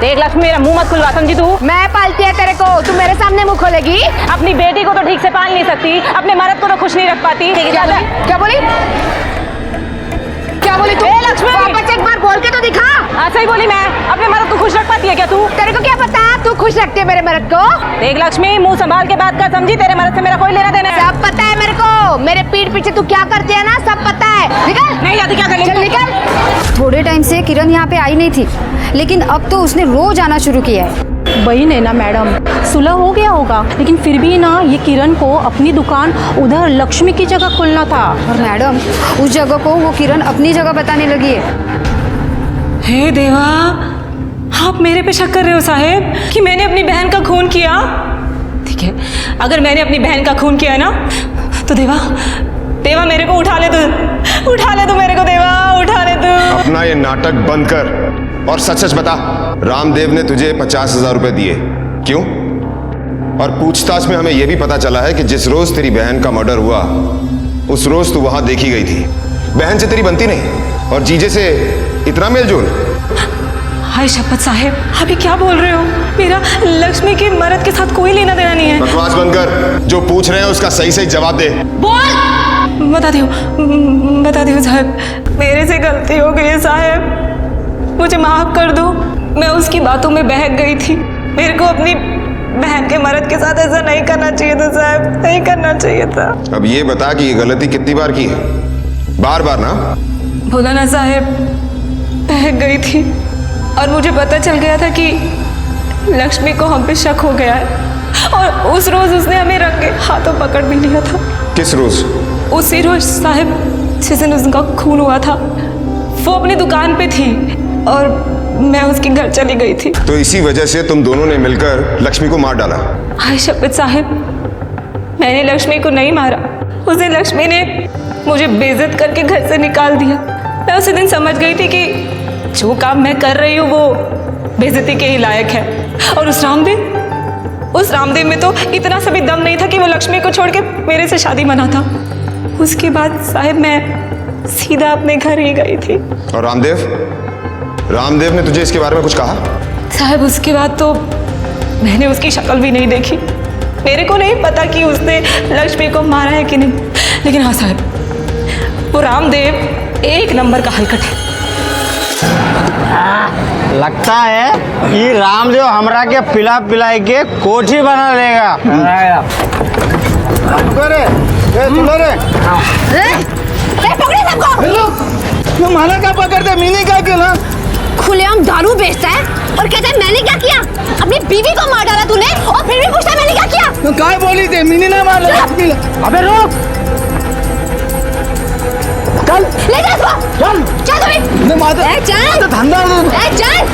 देख लक्ष्मी, मेरा मुंह मत खुलवा, समझी तू? मैं पालती है तेरे को, तू मेरे सामने मुंह खोलेगी? अपनी बेटी को तो ठीक से पाल नहीं सकती, अपने मर्द को तो खुश नहीं रख पाती। क्या बोली तू? लक्ष्मी वापस एक बार बोल के तो दिखा। हाँ सही बोली मैं। अपने मर्द को खुश रख पाती है क्या तू? तेरे को क्या पता तू खुश रखती है मेरे मर्द को? देख लक्ष्मी, मुंह संभाल के बात कर, समझी? तेरे मर्द से मेरा कोई लेना देना है। सब पता है मेरे को, मेरे पीठ पीछे तू क्या करती है ना, सब पता है। निकल। नहीं जाती, क्या कर? चल निकल। थोड़े टाइम से किरण यहाँ पे आई नहीं थी, लेकिन अब तो उसने रोज आना शुरू किया है। वही नहीं ना मैडम, सुलह हो गया होगा, लेकिन फिर भी ना ये किरण को अपनी दुकान उधर लक्ष्मी की जगह खोलना था। और मैडम, उस जगह को वो किरण अपनी जगह बताने लगी है। हे देवा, आप मेरे पे शक कर रहे हो साहेब कि मैंने अपनी बहन का खून किया? ठीक है, अगर मैंने अपनी बहन का खून किया ना, तो देवा देवा मेरे को उठा ले तू मेरे को, देवा उठा ले तू। अपना ये नाटक बंद कर और सच सच बता, रामदेव ने तुझे 50,000 रुपए दिए क्यों? और पूछताछ में हमें यह भी पता चला है कि जिस रोज तेरी बहन का मर्डर हुआ उस रोज तू वहां देखी गई थी। बहन से तेरी बनती नहीं और जीजे से इतना मेलजोल। हाय शपथ साहेब, आप ये क्या बोल रहे हो? मेरा लक्ष्मी के मर्द के साथ कोई लेना देना नहीं है। बकवास बंद कर, जो पूछ रहे हैं उसका सही सही जवाब दे। बता दियो साहब, मेरे से गलती हो गई है साहब, मुझे माफ कर दो। मैं उसकी बातों में बहक गई थी। मेरे को अपनी बहन के मर्द के साथ ऐसा नहीं करना चाहिए था साहब, नहीं करना चाहिए था। अब ये बता कि ये गलती कितनी बार की है? बार बार ना? बोला ना साहब, बहक गई थी और मुझे पता चल गया था कि लक्ष्मी को हम पे शक हो गया है, और उस रोज उसने हमें रंगे हाथों पकड़ भी लिया था। किस रोज? उसी रोज साहब जिस दिन उसका खून हुआ था। वो अपनी दुकान पे थी और मैं उसके घर चली गई थी। तो इसी वजह से तुम दोनों ने मिलकर लक्ष्मी को मार डाला? हाय शपथ साहब, मैंने लक्ष्मी को नहीं मारा। उस दिन लक्ष्मी ने मुझे बेइज्जत करके घर से निकाल दिया। मैं उसी दिन समझ गई थी कि जो काम मैं कर रही हूँ वो बेइज्जती के ही लायक है। और उस रामदेव में तो इतना सा भी दम नहीं था कि वो लक्ष्मी को छोड़ के मेरे से शादी मनाता। उसके बाद साहब मैं सीधा अपने घर ही गई थी। और रामदेव ने तुझे इसके बारे में कुछ कहा? साहब उसके बाद तो मैंने उसकी शक्ल भी नहीं देखी। मेरे को नहीं पता कि उसने लक्ष्मी को मारा है कि नहीं, लेकिन हाँ साहब, वो रामदेव एक नंबर का हलकट है। लगता है कि रामदेव हमरा के पिला पिलाई के कोठी बना लेगा। माना क्या पकड़ते, मीने क्या किया ना? खुलेआम दारू बेचता है और कहता है मैंने क्या किया? अपनी बीवी को मार डाला तूने और फिर भी पूछता है मैंने क्या किया? तो काय बोली थे, मीने ना मार लिया। अबे रुक, चल ले जा इसको, चल चल धंधा चल।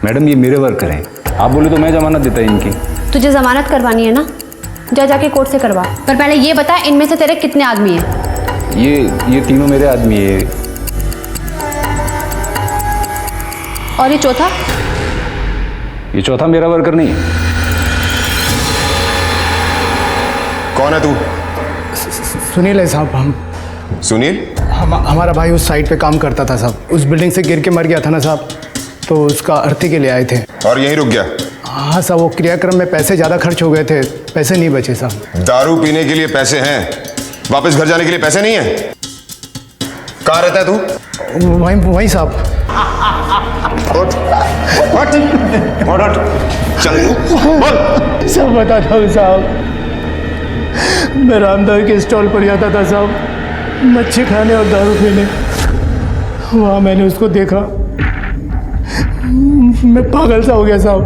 मैडम ये मेरे वर्कर हैं, आप बोले तो मैं जमानत देता इनकी। तुझे जमानत करवानी है ना, जाके कोर्ट से करवा। पर पहले ये बता, इनमें से तेरे कितने आदमी हैं? ये तीनों मेरे आदमी है। और ये चौथा? ये चौथा मेरा वर्कर नहीं है। कौन है तू? सुनील है साहब। हम सुनील? हमारा भाई उस साइट पे काम करता था साहब, उस बिल्डिंग से गिर के मर गया था ना साहब, तो उसका अर्थी के लिए आए थे। और यहीं रुक गया? हाँ साहब, वो क्रियाक्रम में पैसे ज़्यादा खर्च हो गए थे, पैसे नहीं बचे साहब। दारू पीने के लिए पैसे हैं, वापस घर जाने के लिए पैसे नहीं है। कहाँ रहता है तू? वहीं साहब। चल बोल। सब बताता हूँ साहब, मैं रामदेव के स्टॉल पर जाता था साहब, मच्छी खाने और दारू पीने। वहाँ मैंने उसको देखा, मैं पागल सा हो गया साहब।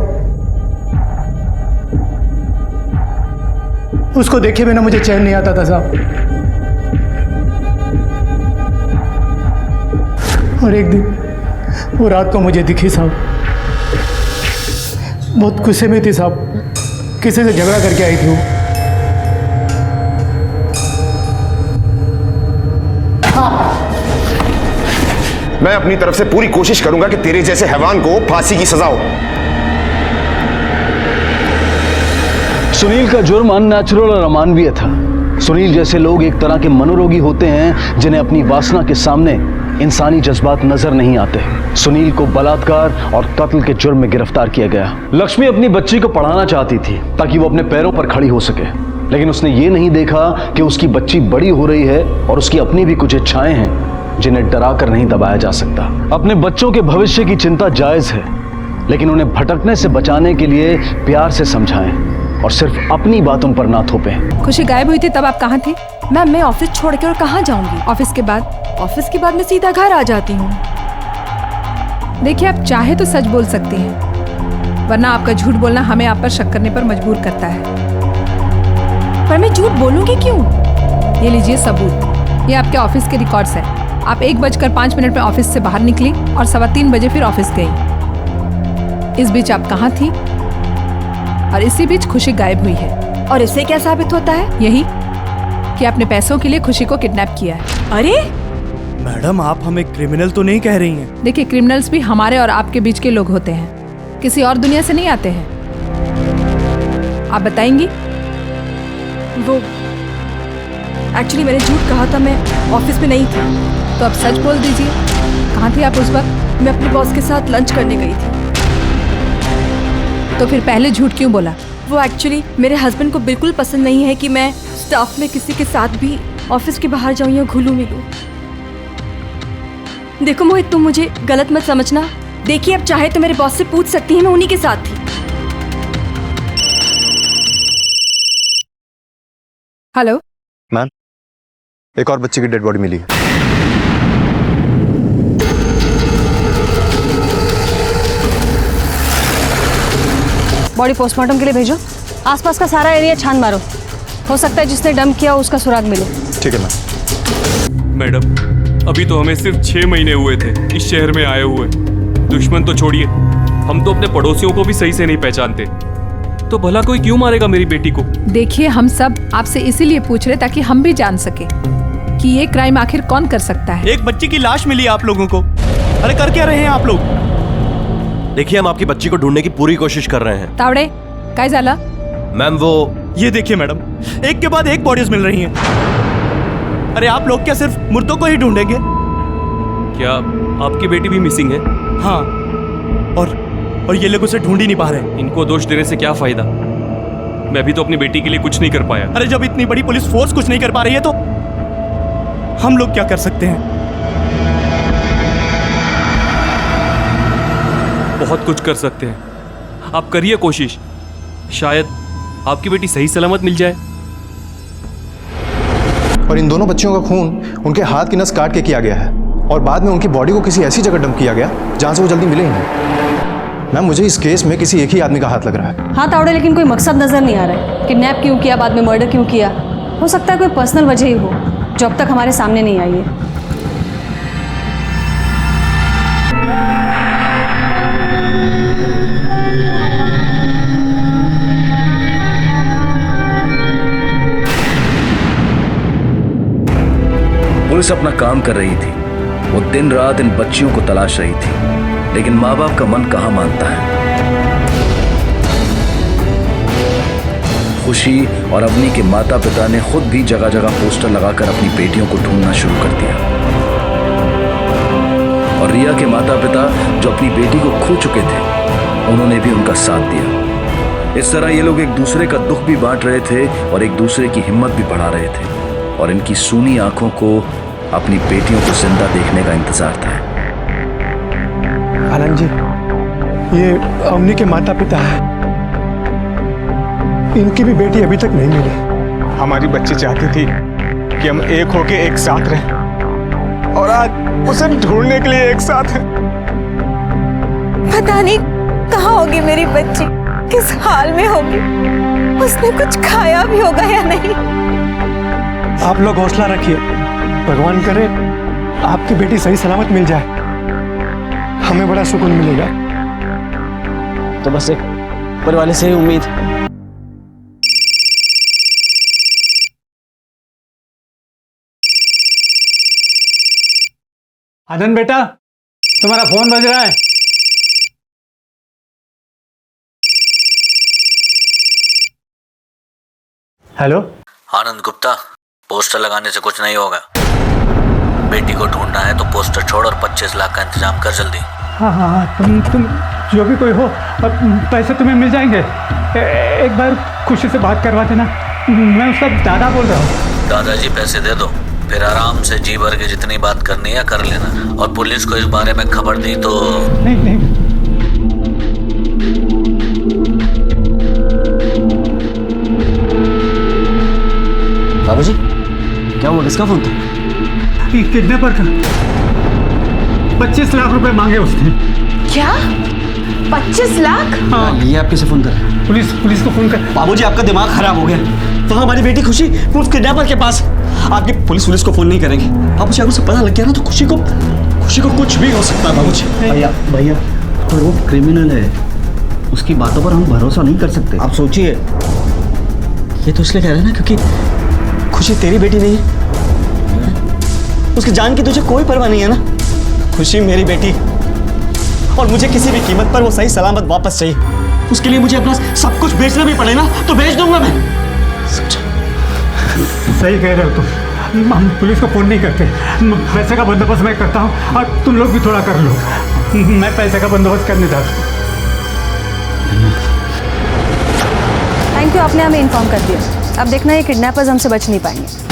उसको देखे बिना मुझे चैन नहीं आता था साहब। और एक दिन वो रात को मुझे दिखी साहब, बहुत गुस्से में थी साहब, किसी से झगड़ा करके आई थी वो। मैं अपनी तरफ से पूरी कोशिश करूंगा कि तेरे जैसे हैवान को फांसी की सजा हो। सुनील का जुर्म अननेचुरल और अमानवीय था। सुनील जैसे लोग एक तरह के मनोरोगी होते हैं जिन्हें अपनी वासना के सामने इंसानी जज्बात नजर नहीं आते। सुनील को बलात्कार और कत्ल के जुर्म में गिरफ्तार किया गया। लक्ष्मी अपनी बच्ची को पढ़ाना चाहती थी ताकि वो अपने पैरों पर खड़ी हो सके, लेकिन उसने ये नहीं देखा कि उसकी बच्ची बड़ी हो रही है और उसकी अपनी भी कुछ इच्छाएं हैं जिन्हें डरा कर नहीं दबाया जा सकता। अपने बच्चों के भविष्य की चिंता जायज है, लेकिन उन्हें भटकने से बचाने के लिए प्यार से समझाएं और सिर्फ अपनी बात उन पर ना थोपें। खुशी गायब हुई थी तब आप कहाँ थी? मैम मैं ऑफिस छोड़ के और कहाँ जाऊंगी? ऑफिस के बाद मैं सीधा घर आ जाती हूँ। देखिए आप चाहे तो सच बोल सकती हैं, वरना आपका झूठ बोलना हमें आप पर शक करने पर मजबूर करता है। पर मैं झूठ बोलूंगी क्यों? ये लीजिए सबूत, ये आपके ऑफिस के रिकॉर्ड्स हैं। आप 1:05 में ऑफिस से बाहर निकली और 3:15 बजे फिर ऑफिस गई। इस बीच आप कहाँ थी? और इसी बीच खुशी गायब हुई है। और इससे क्या साबित होता है? यही कि आपने पैसों के लिए खुशी को किडनैप किया है। अरे मैडम, आप हमें क्रिमिनल तो नहीं कह रही हैं? देखिए क्रिमिनल्स भी हमारे और आपके बीच के लोग होते हैं, किसी और दुनिया से नहीं आते हैं। आप बताएंगी? वो एक्चुअली मैंने झूठ कहा था, मैं ऑफिस में नहीं थी। तो अब सच बोल दीजिए, कहाँ थी आप उस वक्त? मैं अपने बॉस के साथ लंच करने गई थी। तो फिर पहले झूठ क्यों बोला? वो एक्चुअली मेरे हस्बैंड को बिल्कुल पसंद नहीं है कि मैं स्टाफ में किसी के साथ भी ऑफिस के बाहर जाऊं या घुलूं मिलूं। देखो मोहित, तुम मुझे गलत मत समझना। देखिए अब चाहे तो मेरे बॉस से पूछ सकती हैं, मैं उन्हीं के साथ थी। हेलो मैम, एक और बच्चे की डेड बॉडी मिली है। बॉडी पोस्टमार्टम के लिए भेजो। आसपास का सारा एरिया छान मारो, हो सकता है जिसने डंप किया उसका सुराग मिले। ठीक है मैम। मैडम, अभी तो हमें सिर्फ 6 महीने हुए थे इस शहर में आए हुए। दुश्मन तो छोड़िए, हम तो अपने पड़ोसियों को भी सही से नहीं पहचानते। तो भला कोई क्यों मारेगा मेरी बेटी को? देखिए हम सब आपसे इसीलिए पूछ रहे ताकि हम भी जान सके कि ये क्राइम आखिर कौन कर सकता है। एक बच्ची की लाश मिली आप लोगों को। अरे कर क्या रहे हैं आप लोग? देखिए, हम आपकी बच्ची को ढूंढने की पूरी कोशिश कर रहे हैं। तावड़े काय झाला? मैम वो ये देखिए मैडम, एक के बाद एक बॉडीज मिल रही हैं। अरे आप लोग क्या सिर्फ मुर्दों को ही ढूंढेंगे? क्या आपकी बेटी भी मिसिंग है? हाँ, और ये लोग उसे ढूंढ ही नहीं पा रहे। इनको दोष देने से क्या फायदा? मैं भी तो अपनी बेटी के लिए कुछ नहीं कर पाया। अरे जब इतनी बड़ी पुलिस फोर्स कुछ नहीं कर पा रही है तो हम लोग क्या कर सकते हैं? बहुत कुछ कर सकते हैं, आप करिए कोशिश, शायद आपकी बेटी सही सलामत मिल जाए। और इन दोनों बच्चियों का खून उनके हाथ की नस काट के किया गया है और बाद में उनकी बॉडी को किसी ऐसी जगह डंप किया गया जहां से वो जल्दी मिले ही नहीं। मैम, मुझे इस केस में किसी एक ही आदमी का हाथ लग रहा है। हाँ तावड़े, लेकिन कोई मकसद नजर नहीं आ रहा है। किडनैप क्यों किया, बाद में मर्डर क्यों किया? हो सकता है कोई पर्सनल वजह ही हो जो अब तक हमारे सामने नहीं आई है। पुलिस अपना काम कर रही थी, वो दिन रात इन बच्चियों को तलाश रही थी, लेकिन माँ बाप का मन कहाँ मानता है। खुशी और अवनी के माता पिता ने खुद भी जगह जगह पोस्टर लगाकर अपनी बेटियों को ढूंढना शुरू कर दिया। और रिया के माता पिता जो अपनी बेटी को खो चुके थे, उन्होंने भी उनका साथ दिया। इस तरह ये लोग एक दूसरे का दुख भी बांट रहे थे और एक दूसरे की हिम्मत भी बढ़ा रहे थे, और इनकी सूनी आंखों को अपनी बेटियों को जिंदा देखने का इंतजार था। आनंद जी, ये अवनी के माता पिता है, इनकी भी बेटी अभी तक नहीं मिली। हमारी बच्ची चाहती थी कि हम एक होके एक साथ रहें, और आज उसे ढूंढने के लिए एक साथ हैं। पता नहीं कहाँ होगी मेरी बच्ची, किस हाल में होगी, उसने कुछ खाया भी होगा या नहीं। आप लोग हौसला रखिए, भगवान करे आपकी बेटी सही सलामत मिल जाए, हमें बड़ा सुकून मिलेगा। तो बस एक ऊपर वाले से ही उम्मीद। आनंद बेटा, तुम्हारा फोन बज रहा है। हेलो आनंद गुप्ता, पोस्टर लगाने से कुछ नहीं होगा। बेटी को ढूंढना है तो पोस्टर छोड़ और 25 लाख का इंतजाम कर जल्दी। हाँ हाँ हाँ, तुम जो भी कोई हो, पैसे तुम्हें मिल जाएंगे। एक बार खुशी से बात करवा देना, मैं उसका दादा बोल रहा हूँ। दादाजी पैसे दे दो, फिर आराम से जी भर के जितनी बात करनी है कर लेना। और पुलिस को इस बारे में खबर दी तो नहीं, बाबूजी क्या हुआ, किसका फोन था? किडनैपर का 25 लाख रुपए मांगे उसने। क्या 25 लाख? हाँ, ये आप किसे फोन कर रहे हैं? पुलिस को फोन कर। बाबूजी आपका दिमाग खराब हो गया। वहाँ हमारी बेटी खुशी उस किडनैपर के पास। आपकी पुलिस को फोन नहीं करेंगे। बाबूजी अगर उसे पता लग गया ना तो खुशी को कुछ भी हो सकता है बाबूजी। भैया पर वो क्रिमिनल है, उसकी बातों पर हम भरोसा नहीं कर सकते। आप सोचिए, ये तो इसलिए कह रहे हैं ना क्योंकि खुशी तेरी बेटी नहीं है। उसकी जान की तुझे कोई परवाह नहीं है ना। खुशी मेरी बेटी, और मुझे किसी भी कीमत पर वो सही सलामत वापस चाहिए। उसके लिए मुझे अपना सब कुछ बेचना भी पड़े ना तो बेच दूंगा मैं। सही कह रहे हो तुम। हम पुलिस को फोन नहीं करते। पैसे का बंदोबस्त मैं करता हूँ और तुम लोग भी थोड़ा कर लो। मैं पैसे का बंदोबस्त करने जाता हूँ। थैंक यू, आपने हमें इन्फॉर्म कर दिया। अब देखना ये किडनैपर्स हमसे बच नहीं पाएंगे।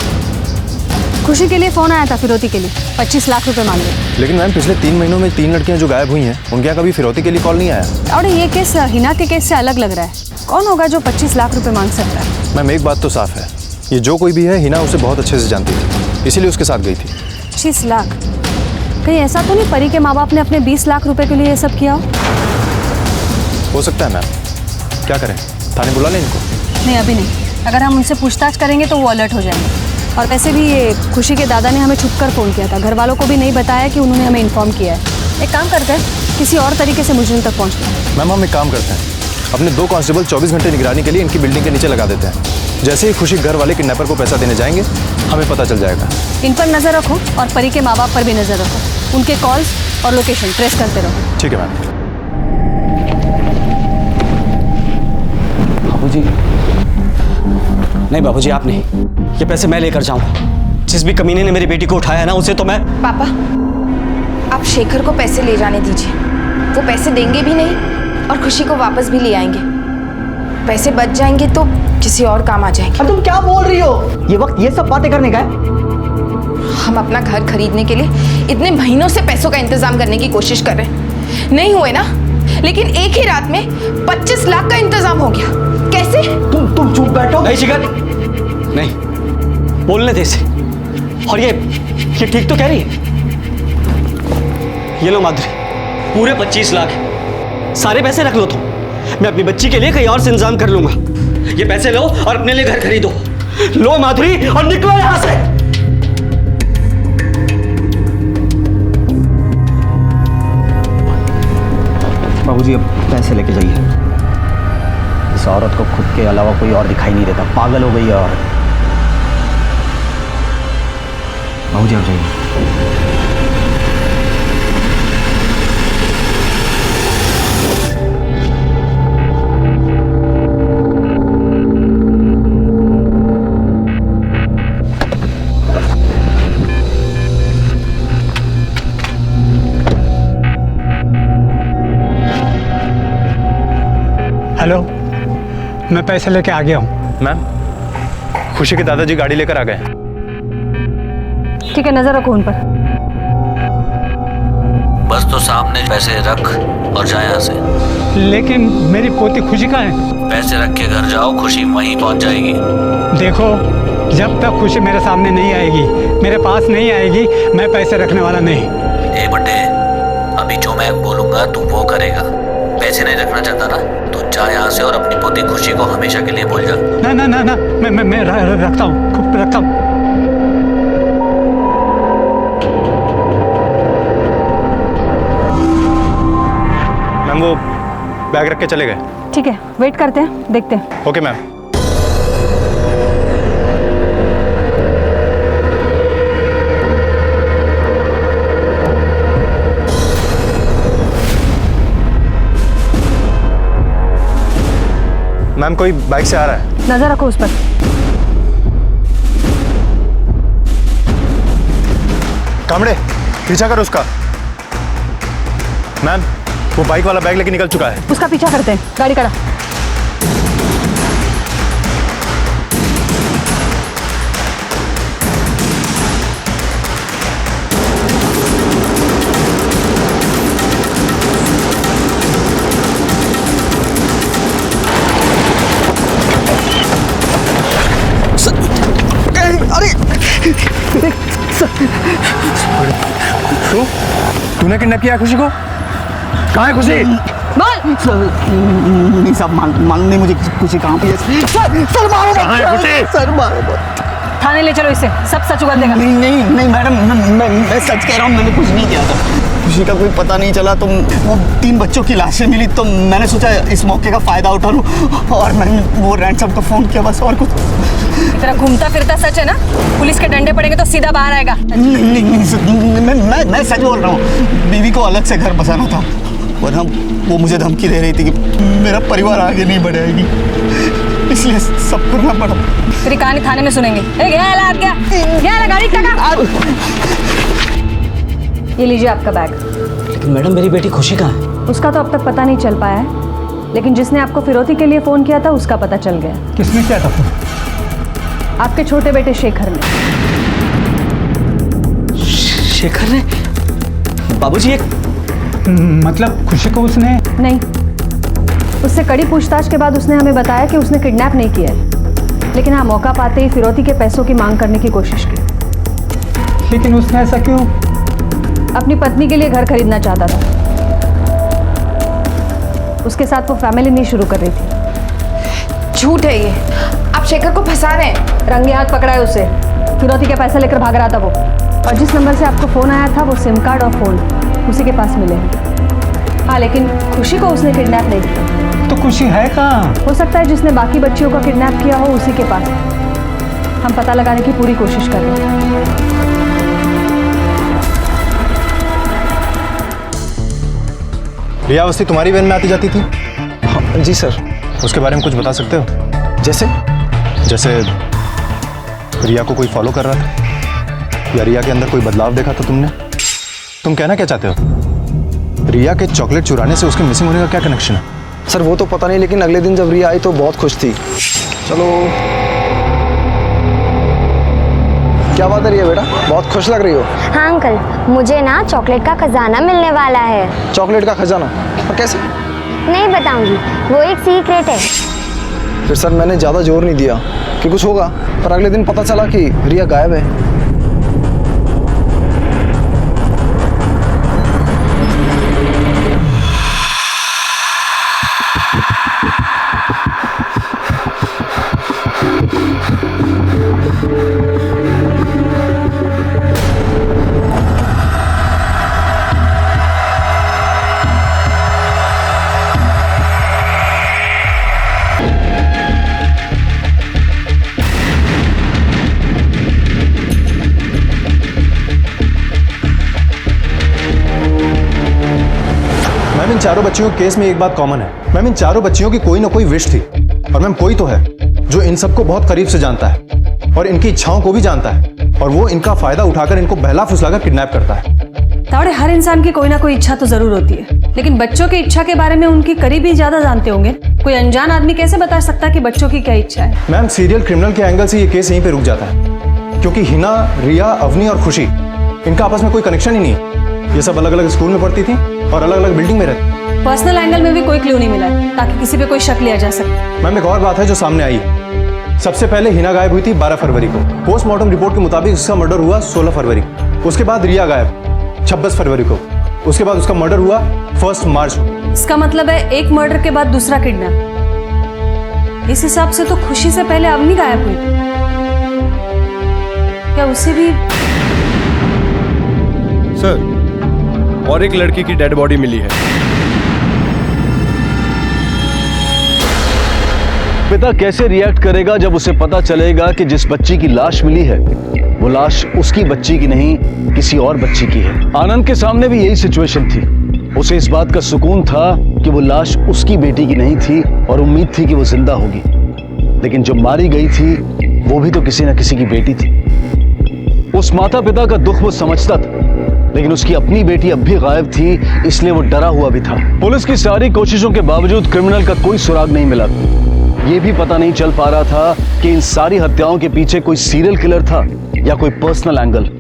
खुशी के लिए फ़ोन आया था फिरौती के लिए, 25 लाख रुपए मांग रहे। लेकिन मैम पिछले 3 महीनों में 3 लड़कियां जो गायब हुई हैं उनके यहाँ कभी फिरौती के लिए कॉल नहीं आया। और ये केस हिना के केस से अलग लग रहा है। कौन होगा जो 25 लाख रुपए मांग सकता है? मैम एक बात तो साफ है, ये जो कोई भी है हिना उसे बहुत अच्छे से जानती थी, इसीलिए उसके साथ गई थी। 25 लाख? कहीं ऐसा तो नहीं परी के माँ बाप ने अपने 20 लाख रुपए के लिए ये सब किया हो सकता है मैम। क्या करें, थाने बुला लें इनको? नहीं, अभी नहीं। अगर हम उनसे पूछताछ करेंगे तो वो अलर्ट हो जाएंगे। और वैसे भी ये खुशी के दादा ने हमें छुपकर फ़ोन किया था, घर वालों को भी नहीं बताया कि उन्होंने हमें इन्फॉर्म किया है। एक काम करते हैं, किसी और तरीके से मुजरिम तक पहुँचते हैं। मैम हम एक काम करते हैं, अपने 2 कांस्टेबल 24 घंटे निगरानी के लिए इनकी बिल्डिंग के नीचे लगा देते हैं। जैसे ही खुशी घर वाले किडनैपर को पैसा देने जाएंगे हमें पता चल जाएगा। इन पर नज़र रखो और परी के माँ बाप पर भी नज़र रखो। उनके कॉल्स और लोकेशन ट्रेस करते रहो। ठीक है मैम। बाबूजी नहीं, बाबूजी आप नहीं, ये पैसे मैं लेकर जाऊंगा। जिस भी कमीने ने मेरी बेटी को उठाया है ना उसे तो मैं। पापा, आप शेखर को पैसे ले जाने दीजिए। वो पैसे देंगे भी नहीं और खुशी को वापस भी ले आएंगे। पैसे बच जाएंगे तो किसी और काम आ जाएंगे। तुम क्या बोल रही हो? ये वक्त ये सब बातें करने का है? हम अपना घर खरीदने के लिए इतने महीनों से पैसों का इंतजाम करने की कोशिश कर रहे हैं, नहीं हुए ना। लेकिन एक ही रात में 25 लाख का इंतजाम हो गया। कैसे? तुम चुप बैठो। नहीं शिखर, नहीं, बोलने दे इसे। और ये ठीक तो कह रही है। ये लो माधुरी, पूरे 25 लाख सारे पैसे रख लो तुम। मैं अपनी बच्ची के लिए कहीं और से इंतजाम कर लूंगा। ये पैसे लो और अपने लिए घर खरीदो। लो माधुरी और निकलो यहां से। बाबूजी अब पैसे लेके जाइए। इस औरत को खुद के अलावा कोई और दिखाई नहीं देता, पागल हो गई है औरत। बाबूजी आप जाइए। हेलो, मैं पैसे लेके आ गया हूँ। मैम खुशी के दादाजी गाड़ी लेकर आ गए हैं। ठीक है, नजर रखो उन पर। बस तो सामने पैसे रख और जा यहाँ से। लेकिन मेरी पोती खुशी का है। पैसे रख के घर जाओ, खुशी वहीं पहुँच जाएगी। देखो, जब तक खुशी मेरे सामने नहीं आएगी, मेरे पास नहीं आएगी, मैं पैसे रखने वाला नहीं। ए बड्डे, अभी जो मैं बोलूंगा तू वो करेगा। पैसे नहीं रखना चाहता ना तो जा यहाँ से और अपनी पोती खुशी को हमेशा के लिए भूल जा। ना ना ना ना, मैं रखता हूँ, खूब रखता हूँ। मैम वो बैग रख के चले गए। ठीक है, वेट करते हैं, देखते हैं। Okay ma'am. मैम कोई बाइक से आ रहा है। नजर रखो उस पर। कामड़े पीछा कर उसका। मैम वो बाइक वाला बैग लेके निकल चुका है। उसका पीछा करते हैं, गाड़ी करा। तूने किडनैप किया खुशी को? कहाँ है खुशी? नहीं साहब, मालूम नहीं मुझे खुशी कहाँ पे है। सर मारो मत। कहाँ है खुशी? सर मारो मत। थाने ले चलो इसे, सब सच उगल देगा। नहीं नहीं नहीं मैडम, मैं सच कह रहा हूँ, मैंने कुछ नहीं किया था। खुशी का कोई पता नहीं चला तो वो 3 बच्चों की लाशें मिली तो मैंने सोचा इस मौके का फ़ायदा उठा लूँ और मैंने वो रैंसम को फ़ोन किया, बस और कुछ। तेरा घूमता फिरता सच है ना? पुलिस के डंडे पड़ेंगे तो सीधा बाहर आएगा। नहीं, मैं सच बोल रहा हूँ। बीवी को अलग से घर बसाना था, वरना वो मुझे धमकी दे रही थी कि मेरा परिवार आगे नहीं बढ़ाएगी, इसलिए सब करना पड़ा। तेरी कहानी थाने में सुनेंगे। गाड़ी टका। ये लीजिए आपका बैग। लेकिन मैडम मेरी बेटी खुशी कहाँ है? उसका तो अब तक पता नहीं चल पाया है, लेकिन जिसने आपको फिरौती के लिए फ़ोन किया था उसका पता चल गया। किसने किया था फोन? आपके छोटे बेटे शेखर ने। शेखर ने? बाबूजी एक मतलब खुशी को उसने? नहीं, उससे कड़ी पूछताछ के बाद उसने हमें बताया कि उसने किडनैप नहीं किया है, लेकिन हाँ मौका पाते ही फिरौती के पैसों की मांग करने की कोशिश की। लेकिन उसने ऐसा क्यों? अपनी पत्नी के लिए घर खरीदना चाहता था। उसके साथ वो फैमिली नहीं शुरू कर रही थी। झूठ है ये, आप शेखर को फंसा रहे हैं। रंगे हाथ पकड़ा है उसे, फिरौती के पैसे लेकर भाग रहा था वो। और जिस नंबर से आपको फ़ोन आया था वो सिम कार्ड और फ़ोन उसी के पास मिले हैं। हाँ, लेकिन खुशी को उसने किडनैप नहीं किया। तो खुशी है कहाँ? हो सकता है जिसने बाकी बच्चियों को किडनैप किया हो उसी के पास। हम पता लगाने की पूरी कोशिश कर रहे हैं। रिया अवस्थी तुम्हारी वैन में आती जाती थी? हाँ जी सर। उसके बारे में कुछ बता सकते हो? जैसे? जैसे रिया को कोई फॉलो कर रहा था, या रिया के अंदर कोई बदलाव देखा था तुमने? तुम कहना क्या चाहते हो? रिया के चॉकलेट चुराने से उसके मिसिंग होने का क्या कनेक्शन है? सर वो तो पता नहीं, लेकिन अगले दिन जब रिया आई तो बहुत खुश थी। चलो, क्या बात है रिया बेटा, बहुत खुश लग रही हो। हाँ अंकल, मुझे ना चॉकलेट का खजाना मिलने वाला है। चॉकलेट का खजाना? और कैसे? नहीं बताऊंगी, वो एक सीक्रेट है। फिर सर मैंने ज़्यादा जोर नहीं दिया कि कुछ होगा, पर अगले दिन पता चला कि रिया गायब है। मैम इन चारों बच्चियों के केस में एक बात कॉमन है। मैम इन चारों बच्चियों की कोई ना कोई विश थी, और मैम कोई तो है जो इन सबको बहुत करीब से जानता है और इनकी इच्छाओं को भी जानता है, और वो इनका फायदा उठाकर इनको बहला फुसलाकर किडनैप करता है। तावड़े, हर इंसान की कोई ना कोई इच्छा तो जरूर होती है, लेकिन बच्चों की इच्छा के बारे में उनकी करीबी ज्यादा जानते होंगे। कोई अनजान आदमी कैसे बता सकता कि बच्चों की क्या इच्छा है? मैम सीरियल क्रिमिनल के एंगल से ये केस यहीं पे रुक जाता है, क्योंकि हिना, रिया, अवनी और खुशी, इनका आपस में कोई कनेक्शन ही नहीं है। ये सब अलग अलग स्कूल में पढ़ती थी और अलग अलग बिल्डिंग में रहती। पर्सनल एंगल में भी कोई क्लू नहीं मिला है ताकि किसी पे कोई शक लिया जा सके। मैम एक और बात है जो सामने आई है। सबसे पहले हिना गायब हुई थी 12 फरवरी को। पोस्टमार्टम रिपोर्ट के मुताबिक उसका मर्डर हुआ 16 फरवरी। उसके बाद रिया गायब 26 फरवरी को। उसके बाद उसका मर्डर हुआ 1 मार्च को। इसका मतलब है एक मर्डर के बाद दूसरा किडनैप। इस हिसाब से तो खुशी से पहले अवनी गायब हुई। क्या उसे भी? सर, और एक लड़की की डेड बॉडी मिली है। पिता कैसे रिएक्ट करेगा जब उसे पता चलेगा कि जिस बच्ची की लाश मिली है वो लाश उसकी बच्ची की नहीं, किसी और बच्ची की है। आनंद के सामने भी यही सिचुएशन थी। उसे इस बात का सुकून था कि वो लाश उसकी बेटी की नहीं थी और उम्मीद थी कि वो जिंदा होगी, लेकिन जो मारी गई थी वो भी तो किसी न किसी की बेटी थी। उस माता पिता का दुख वो समझता था, लेकिन उसकी अपनी बेटी अब भी गायब थी, इसलिए वो डरा हुआ भी था। पुलिस की सारी कोशिशों के बावजूद क्रिमिनल का कोई सुराग नहीं मिला। ये भी पता नहीं चल पा रहा था कि इन सारी हत्याओं के पीछे कोई सीरियल किलर था या कोई पर्सनल एंगल।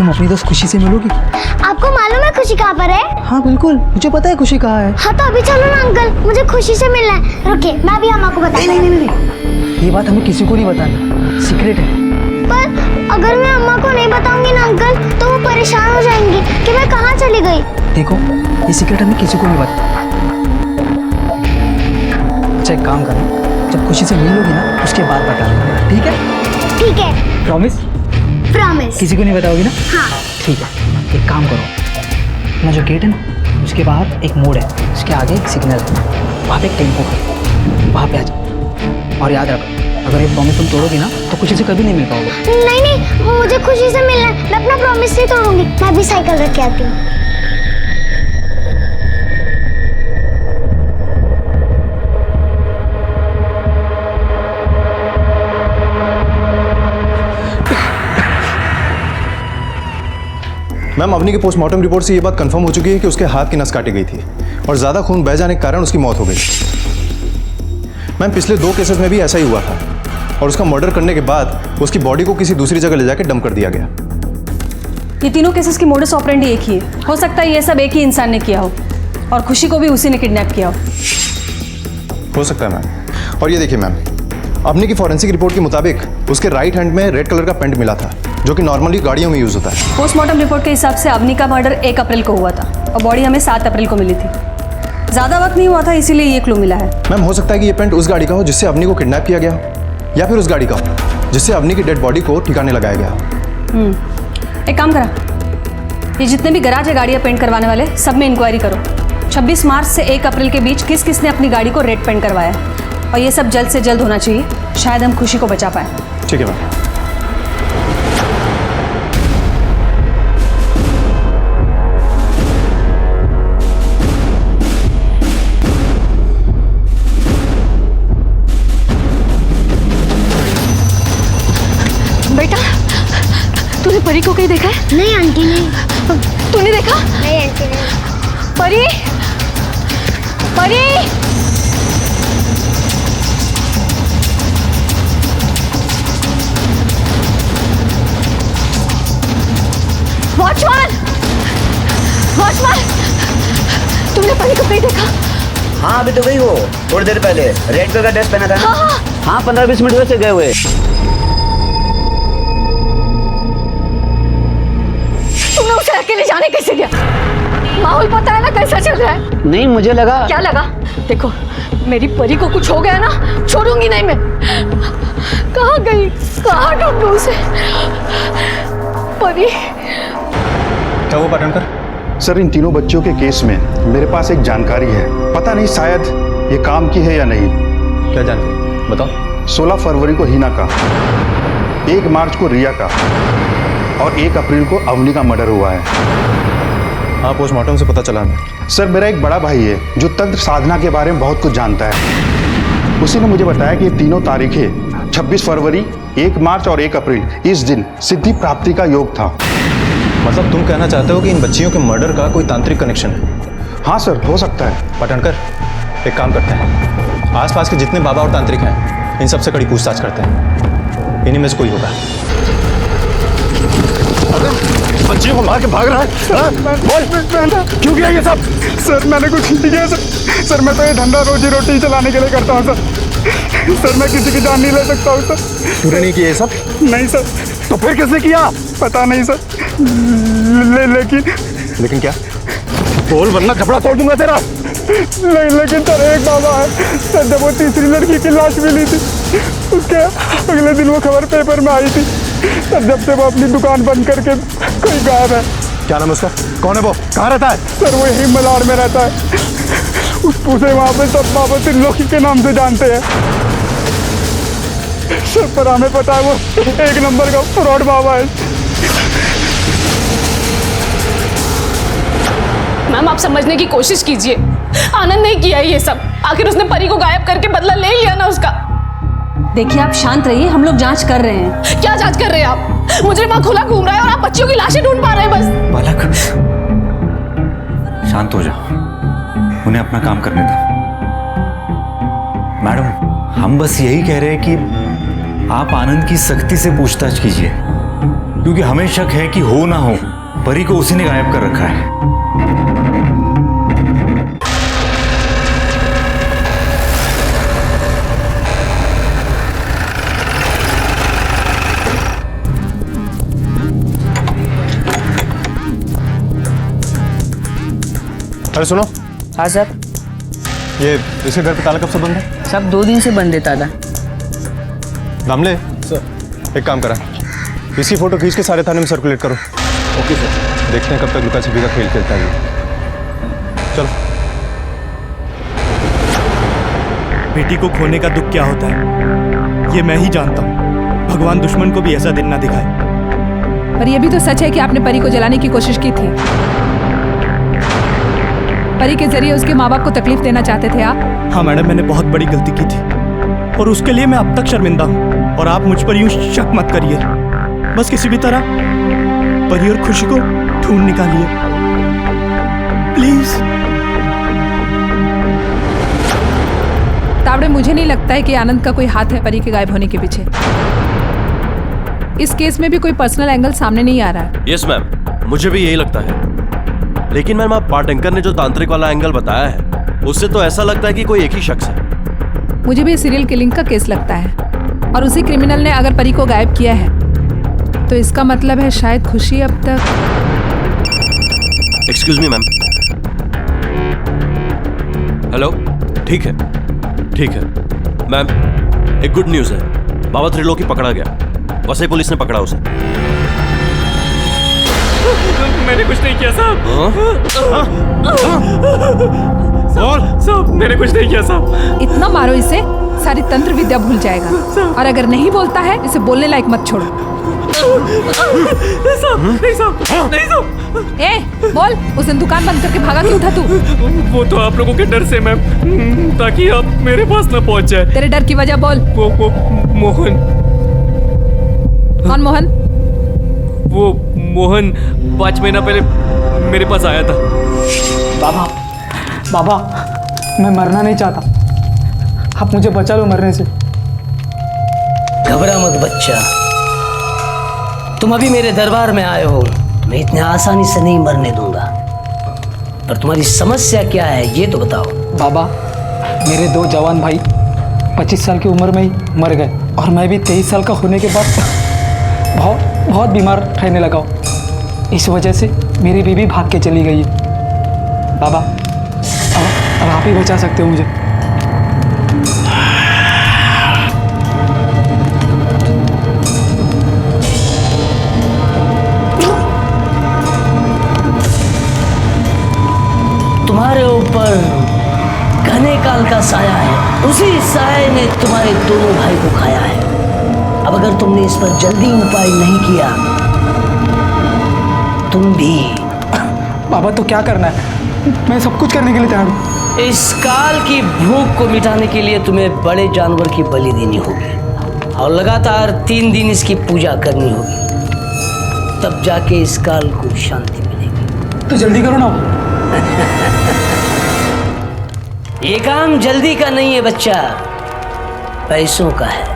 तुम अपनी दोस्त खुशी से मिलोगी? आपको मालूम है खुशी कहाँ पर है? हाँ बिल्कुल, मुझे पता है खुशी कहाँ है। हाँ तो अभी चलो ना अंकल, मुझे खुशी से मिलना है। रुकिए, मैं अभी अम्मा को बताती हूँ। नहीं, ये बात हमें किसी को नहीं बताना, सीक्रेट है। पर अगर मैं अम्मा को नहीं बताऊंगी ना अंकल, तो वो परेशान हो जाएंगी कि मैं कहाँ चली गई। देखो, ये सीक्रेट हमें किसी को नहीं बताना। अच्छा एक काम करना, जब खुशी से मिल लोगी ना उसके बाद बताना, ठीक है? ठीक है। प्रॉमिस? प्रॉमिस। किसी को नहीं बताओगी ना? हाँ। ठीक है, एक काम करो, अपना जो गेट है ना उसके बाहर एक मोड़ है, उसके आगे एक सिग्नल है, वहाँ पे एक टेम्पो है, वहाँ पे आ जाओ। और याद रखो, अगर ये प्रॉमिस तुम तोड़ोगी ना तो खुशी से कभी नहीं मिल पाओगे। नहीं नहीं, मुझे खुशी से मिलना है, मैं अपना प्रॉमिस नहीं तोड़ूंगी। मैं भी साइकिल रख के आती हूँ। मैम, अवनी के पोस्टमार्टम रिपोर्ट से ये बात कंफर्म हो चुकी है कि उसके हाथ की नस काटी गई थी और ज़्यादा खून बह जाने के कारण उसकी मौत हो गई। मैम, पिछले 2 केसेस में भी ऐसा ही हुआ था और उसका मर्डर करने के बाद उसकी बॉडी को किसी दूसरी जगह ले जाकर डंप कर दिया गया। ये तीनों केसेस की मोडस ऑपरेंडी एक ही है। हो सकता है ये सब एक ही इंसान ने किया हो और खुशी को भी उसी ने किडनैप किया हो सकता है मैम। और ये देखिए मैम, अवनी की फॉरेंसिक रिपोर्ट के मुताबिक उसके राइट हैंड में रेड कलर का पेंट मिला था, जो कि नॉर्मली गाड़ियों में यूज होता है। पोस्टमार्टम रिपोर्ट के हिसाब से अवनी का मर्डर 1 अप्रैल को हुआ था और बॉडी हमें 7 अप्रैल को मिली थी। ज़्यादा वक्त नहीं हुआ था, इसीलिए ये क्लू मिला है। मैम, हो सकता है कि ये पेंट उस गाड़ी का हो जिससे अवनी को किडनैप किया गया हो, या फिर उस गाड़ी का हो जिससे अवनी की डेड बॉडी को ठिकाने लगाया गया हो। एक काम करा, ये जितने भी गराज है गाड़ियाँ पेंट करवाने वाले, सब में इंक्वायरी करो। 26 मार्च से 1 अप्रैल के बीच किस किस ने अपनी गाड़ी को रेड पेंट करवाया है, और ये सब जल्द से जल्द होना चाहिए, शायद हम खुशी को बचा पाए। ठीक है मैम। बेटा, तूने परी को कहीं देखा है? नहीं आंटी, नहीं। तूने देखा? नहीं आंटी, नहीं। परी, परी, वॉचमैन, वॉचमैन, तुमने परी को कहीं देखा? हाँ अभी तो गई हो, थोड़ी देर पहले रेड कलर का ड्रेस पहना था। हाँ 15-20 मिनट हुए से गए हुए। तुमने उसे अकेले जाने कैसे दिया? माहौल पता है ना कैसा चल रहा है? नहीं मुझे लगा। क्या लगा? देखो, मेरी परी को कुछ हो गया ना, छोड़ूंगी नहीं मैं। कहाँ गई, कहाँ ढूंढूं उसे? परी। क्या वो पाटनकर? सर, इन तीनों बच्चों के केस में मेरे पास एक जानकारी है, पता नहीं शायद ये काम की है या नहीं। क्या जानकारी बताओ। 16 फरवरी को हिना का, 1 मार्च को रिया का और 1 अप्रैल को अवनी का मर्डर हुआ है। हाँ, पोस्टमार्टम से पता चला हमें। सर, मेरा एक बड़ा भाई है जो तंत्र साधना के बारे में बहुत कुछ जानता है। उसी ने मुझे बताया कि ये तीनों तारीखें 26 फरवरी, 1 मार्च और 1 अप्रैल, इस दिन सिद्धि प्राप्ति का योग था। मतलब तुम कहना चाहते हो कि इन बच्चियों के मर्डर का कोई तांत्रिक कनेक्शन है? हाँ सर, हो सकता है। पाटनकर, एक काम करते हैं, आसपास के जितने बाबा और तांत्रिक हैं इन सबसे कड़ी पूछताछ करते हैं, इन्हीं में से कोई होगा। बच्चियों को मार के भाग रहा है। बोल, क्यों किया ये सब? सर मैंने कुछ नहीं किया सर। सर मैं तो ये धंधा रोजी रोटी चलाने के लिए करता हूँ सर। सर मैं किसी की जान नहीं ले सकता हूँ सर। तूने नहीं किया ये सब? नहीं सर। तो फिर किसने किया? पता नहीं सर। लेकिन क्या? बोल वरना कपड़ा तोड़ दूंगा तेरा। नहीं, लेकिन सर एक बाबा है सर, जब वो तीसरी लड़की की लाश मिली थी उसके अगले दिन वो खबर पेपर में आई थी सर, जब से वो अपनी दुकान बंद करके कोई गायब है। क्या नाम है उसका? कौन है वो? कहाँ रहता है? सर वो यही मलाड में रहता है। उसे वहाँ पे सब बाबा त्रिलोकी के नाम से जानते हैं सर, पर हमें पता है वो 1 नंबर का फ्रॉड बाबा है। मैम आप समझने की कोशिश कीजिए, आनंद नहीं किया ये सब, आखिर उसने परी को गायब करके बदला ले लिया ना उसका। देखिए आप शांत रहिए, हम लोग जांच कर रहे हैं। क्या जांच कर रहे हैं आप? मुझे वहां खुला घूम रहा है और आप बच्चियों की लाशें ढूंढ पा रहे हैं बस। बालक शांत हो जा, उन्हें अपना काम करने दो। मैडम हम बस यही कह रहे हैं कि आप आनंद की सख्ती से पूछताछ कीजिए, क्योंकि हमें शक है कि हो ना हो परी को उसी ने गायब कर रखा है। अरे सुनो। हाँ सर। ये इसके घर पे ताला कब से बंद है? सब 2 दिन से बंद देता था। दामले सर, एक काम करा, इसकी फोटो खींच के सारे थाने में सर्कुलेट करो। Okay sir. देखते हैं कब तक लुका छिपी का खेल खेलता है ये। चलो। बेटी को खोने का दुख क्या होता है ये मैं ही जानता हूँ। भगवान दुश्मन को भी ऐसा दिन ना दिखाए। पर यह भी तो सच है कि आपने परी को जलाने की कोशिश की थी। परी के जरिए उसके माँ बाप को तकलीफ देना चाहते थे आप? हाँ मैडम, मैंने बहुत बड़ी गलती की थी और उसके लिए मैं अब तक शर्मिंदा हूँ। और आप मुझ पर यूं शक मत करिए। बस किसी भी तरह परी और खुशी को ढूंढ निकालिए प्लीज। तावड़े, मुझे नहीं लगता है कि आनंद का कोई हाथ है परी के गायब होने के पीछे। इस केस में भी कोई पर्सनल एंगल सामने नहीं आ रहा है। यस मैम, मुझे भी यही लगता है। लेकिन मैम, आप पाटंकर ने जो तांत्रिक वाला एंगल बताया है उससे तो ऐसा लगता है कि कोई एक ही शख्स है। मुझे भी सीरियल किलिंग का केस लगता है और उसी क्रिमिनल ने अगर परी को गायब किया है तो इसका मतलब है शायद खुशी अब तक। Excuse me ma'am. हेलो। ठीक है ठीक है मैम, एक गुड न्यूज है। बाबा त्रिलोकी पकड़ा गया। वसई पुलिस ने पकड़ा उसे। मैंने कुछ नहीं किया साहब। साहब, मैंने कुछ नहीं किया साहब। इतना मारो इसे, सारी तंत्र विद्या भूल जाएगा। और अगर नहीं बोलता है इसे बोलने लायक मत छोड़ो। नहीं साहब। ए, बोल, उस दिन दुकान बंद करके भागा क्यों था तू? वो तो आप लोगों के डर से मैम, ताकि आप मेरे पास ना पहुंच जाए। तेरे डर की वजह बोल। वो मोहन। कौन मोहन? वो मोहन 5 महीना पहले मेरे पास आया था। बाबा, मैं मरना नहीं चाहता। आप मुझे बचा लो मरने से। घबरा मत बच्चा, तुम अभी मेरे दरबार में आए हो। मैं इतने आसानी से नहीं मरने दूंगा। पर तुम्हारी समस्या क्या है ये तो बताओ। बाबा, मेरे 2 जवान भाई 25 साल की उम्र में ही मर गए और मैं भी 23 साल का होने के बाद बहुत बीमार रहने लगा हूँ। इस वजह से मेरी बीवी भाग के चली गई है। बाबा, अब आप ही बचा सकते हो मुझे। तुम्हारे ऊपर घने काल का साया है। उसी साये ने तुम्हारे दोनों भाई को खाया है। अब अगर तुमने इस पर जल्दी उपाय नहीं किया तुम भी। बाबा, तो क्या करना है? मैं सब कुछ करने के लिए तैयार हूँ। इस काल की भूख को मिटाने के लिए तुम्हें बड़े जानवर की बलि देनी होगी और लगातार 3 दिन इसकी पूजा करनी होगी। तब जाके इस काल को शांति मिलेगी। तो जल्दी करो ना। ये काम जल्दी का नहीं है बच्चा, पैसों का है।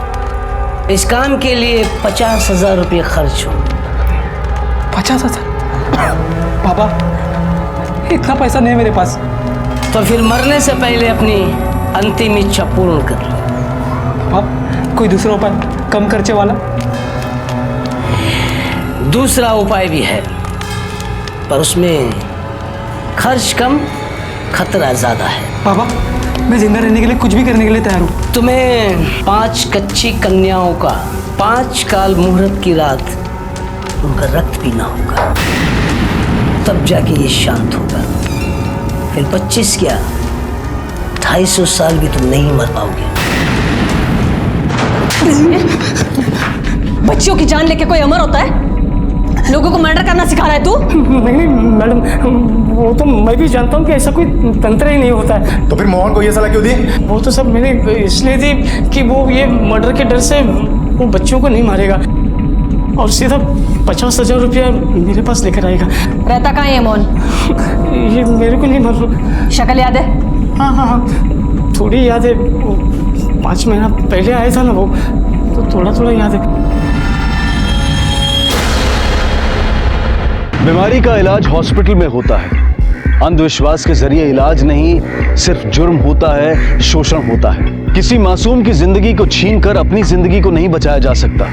इस काम के लिए 50,000 रुपये खर्च हो। 50,000? बाबा, इतना पैसा नहीं है मेरे पास। तो फिर मरने से पहले अपनी अंतिम इच्छा पूर्ण कर लो। बाबा, कोई दूसरा उपाय कम खर्चे वाला? दूसरा उपाय भी है, पर उसमें खर्च कम, खतरा ज्यादा है। बाबा, मैं जिंदा रहने के लिए कुछ भी करने के लिए तैयार हूँ। तुम्हें 5 कच्ची कन्याओं का 5 काल मुहूर्त की रात उनका रक्त पीना होगा। तब जाके ये शांत होगा। फिर 25 क्या 250 साल भी तुम नहीं मर पाओगे। बच्चियों की जान लेके कोई अमर होता है? लोगों को मर्डर करना सिखा रहा है तू? नहीं मैडम, वो तो मैं भी जानता हूँ कि ऐसा कोई तंत्र ही नहीं होता है। तो फिर मोहन को ये सलाह क्यों दी? वो तो सब मैंने इसलिए दी कि वो ये मर्डर के डर से वो बच्चों को नहीं मारेगा और सीधा 50,000 रुपया मेरे पास लेकर आएगा। रहता कहाँ है मोहन? ये मेरे को नहीं मालूम। शक्ल याद है? हाँ, थोड़ी याद है। 5 महीना पहले आया था ना वो, तो थोड़ा याद है। बीमारी का इलाज हॉस्पिटल में होता है। अंधविश्वास के जरिए इलाज नहीं, सिर्फ जुर्म होता है, शोषण होता है। किसी मासूम की जिंदगी को छीनकर अपनी जिंदगी को नहीं बचाया जा सकता।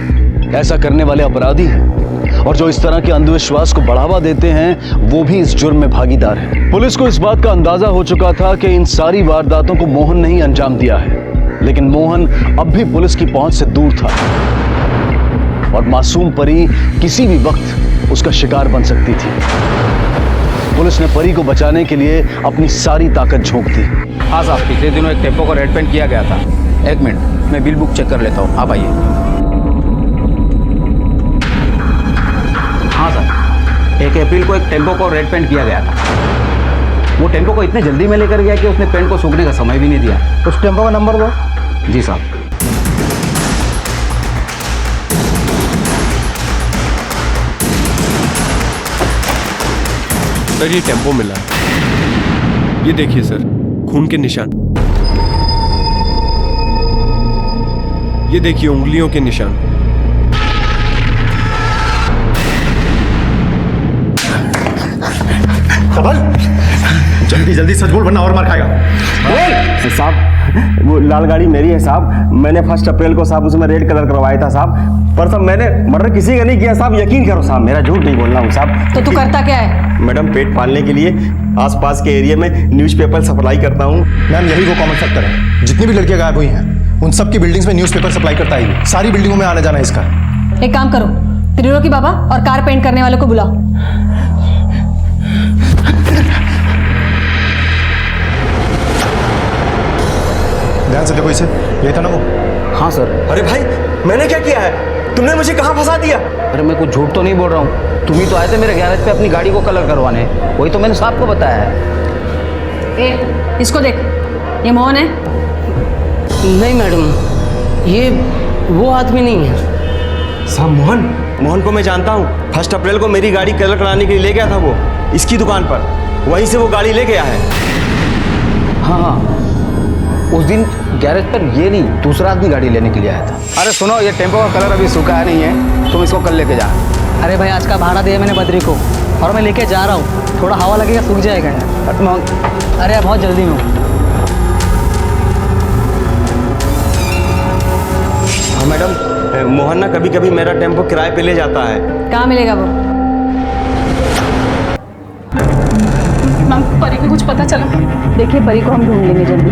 ऐसा करने वाले अपराधी हैं, और जो इस तरह के अंधविश्वास को बढ़ावा देते हैं वो भी इस जुर्म में भागीदार हैं। पुलिस को इस बात का अंदाजा हो चुका था कि इन सारी वारदातों को मोहन ने ही अंजाम दिया है, लेकिन मोहन अब भी पुलिस की पहुंच से दूर था और मासूम परी किसी भी वक्त उसका शिकार बन सकती थी। पुलिस ने परी को बचाने के लिए अपनी सारी ताकत झोंक दी। हाँ साहब, पिछले दिनों एक टेम्पो को रेड पेंट किया गया था। एक मिनट, मैं बिल बुक चेक कर लेता हूँ, आप आइए। हाँ सर, 1 अप्रैल को एक टेम्पो को रेड पेंट किया गया था। वो टेम्पो को इतने जल्दी में लेकर गया कि उसने पेंट को सूखने का समय भी नहीं दिया। उस टेम्पो का नंबर दो। जी साहब। सर ये टेम्पो मिला, ये देखिए सर, खून के निशान, ये देखिए उंगलियों के निशान। जल्दी जल्दी सच बोल वरना और मार खाएगा। साहब वो लाल गाड़ी मेरी है साहब, मैंने 1 अप्रैल को साहब उसमें रेड कलर करवाया था साहब, पर साहब मैंने मर्डर किसी का नहीं किया साहब, यकीन करो साहब, मेरा झूठ नहीं बोल रहा हूँ साहब। तो तू करता क्या है? मैडम पेट पालने के लिए आसपास के एरिया में न्यूज़पेपर सप्लाई करता हूँ। मैम यही वो कॉमन फैक्टर है, जितनी भी लड़कियां गायब हुई हैं उन सब की बिल्डिंग्स में न्यूज़पेपर सप्लाई करता है। सारी बिल्डिंगों में आना जाना है इसका। एक काम करो, त्रिलोकी बाबा और कार पेंट करने वाले को बुलाओ। ध्यान से देखो इसे, ये था ना वो? हाँ सर। अरे भाई मैंने क्या किया है, तुमने मुझे कहाँ फंसा दिया? अरे मैं कुछ झूठ तो नहीं बोल रहा हूँ, तुम ही तो आए थे मेरे गैरेज पे अपनी गाड़ी को कलर करवाने, वही तो मैंने साहब को बताया है। ए, इसको देख, ये मोहन है? नहीं मैडम, ये वो आदमी नहीं है। साहब मोहन को मैं जानता हूँ, 1 अप्रैल को मेरी गाड़ी कलर कराने के लिए ले गया था वो इसकी दुकान पर, वहीं से वो गाड़ी ले गया है। हाँ, उस दिन गैरेज पर ये नहीं, दूसरा आदमी गाड़ी लेने के लिए आया था। अरे सुनो, ये टेम्पो का कलर अभी सूखा नहीं है, तुम इसको कल लेके जा। अरे भाई आज का भाड़ा दिया मैंने बद्री को और मैं लेके जा रहा हूँ, थोड़ा हवा लगेगा सूख जाएगा यार। अरे बहुत जल्दी में हूँ। हाँ मैडम, मोहन ना कभी कभी मेरा टेम्पो किराए पे ले जाता है। कहाँ मिलेगा वो? मैम परी को कुछ पता चला? देखिए परी को हम ढूंढ लेंगे जल्दी।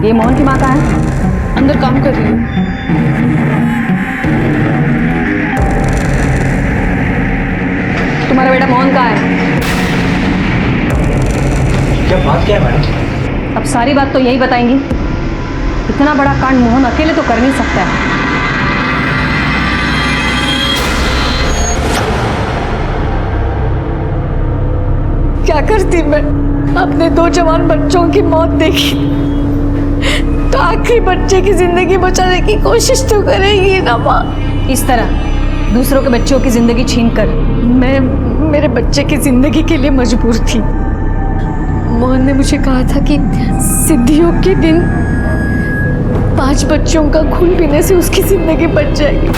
ये मोहन की माँ कहाँ है? अंदर काम कर रही है। तुम्हारा बेटा मोहन कहाँ है? क्या बात क्या है मैडम? अब सारी बात तो यही बताएंगी। इतना बड़ा कांड मोहन अकेले तो कर नहीं सकता है। क्या करती मैं, अपने 2 जवान बच्चों की मौत देखी तो आखिरी बच्चे की जिंदगी बचाने की कोशिश तो करेगी ना माँ। इस तरह दूसरों के बच्चों की जिंदगी छीनकर मैं मेरे बच्चे की जिंदगी के लिए मजबूर थी। मोहन ने मुझे कहा था कि सिद्धियों के दिन 5 बच्चों का खून पीने से उसकी जिंदगी बच जाएगी।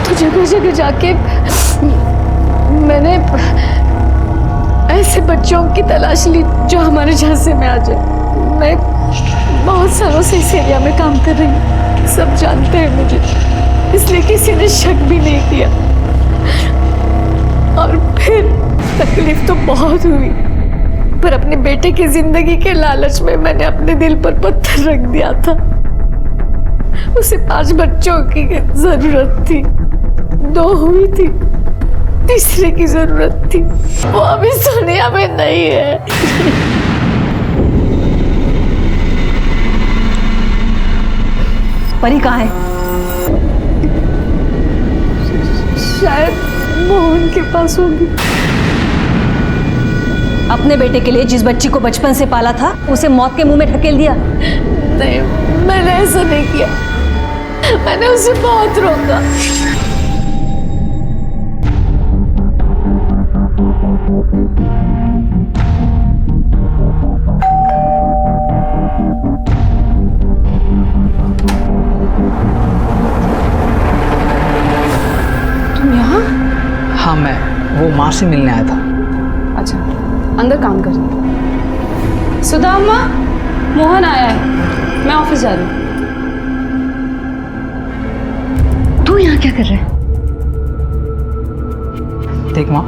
तो जगह जगह जाके मैंने ऐसे बच्चों की तलाश ली जो हमारे झांसे में आ जाए। मैं बहुत सालों से इस एरिया में काम कर रही हूँ, सब जानते हैं मुझे, इसलिए किसी ने शक भी नहीं किया। और फिर तकलीफ तो बहुत हुई, पर अपने बेटे की जिंदगी के लालच में मैंने अपने दिल पर पत्थर रख दिया था। उसे 5 बच्चों की जरूरत थी, 2 हुई थी, तीसरे की जरूरत थी, वो अभी इस दुनिया में नहीं है। परी कहाँ है? शायद मोहन के पास होगी। अपने बेटे के लिए जिस बच्ची को बचपन से पाला था उसे मौत के मुंह में ढकेल दिया? नहीं, मैंने ऐसा नहीं किया, मैंने उसे बहुत रोका। वो माँ से मिलने आया था। अच्छा, अंदर काम कर रही। सुधा अम्मा, मोहन आया है, मैं ऑफिस जा रही हूँ। तू यहाँ क्या कर रहा है? देख माँ,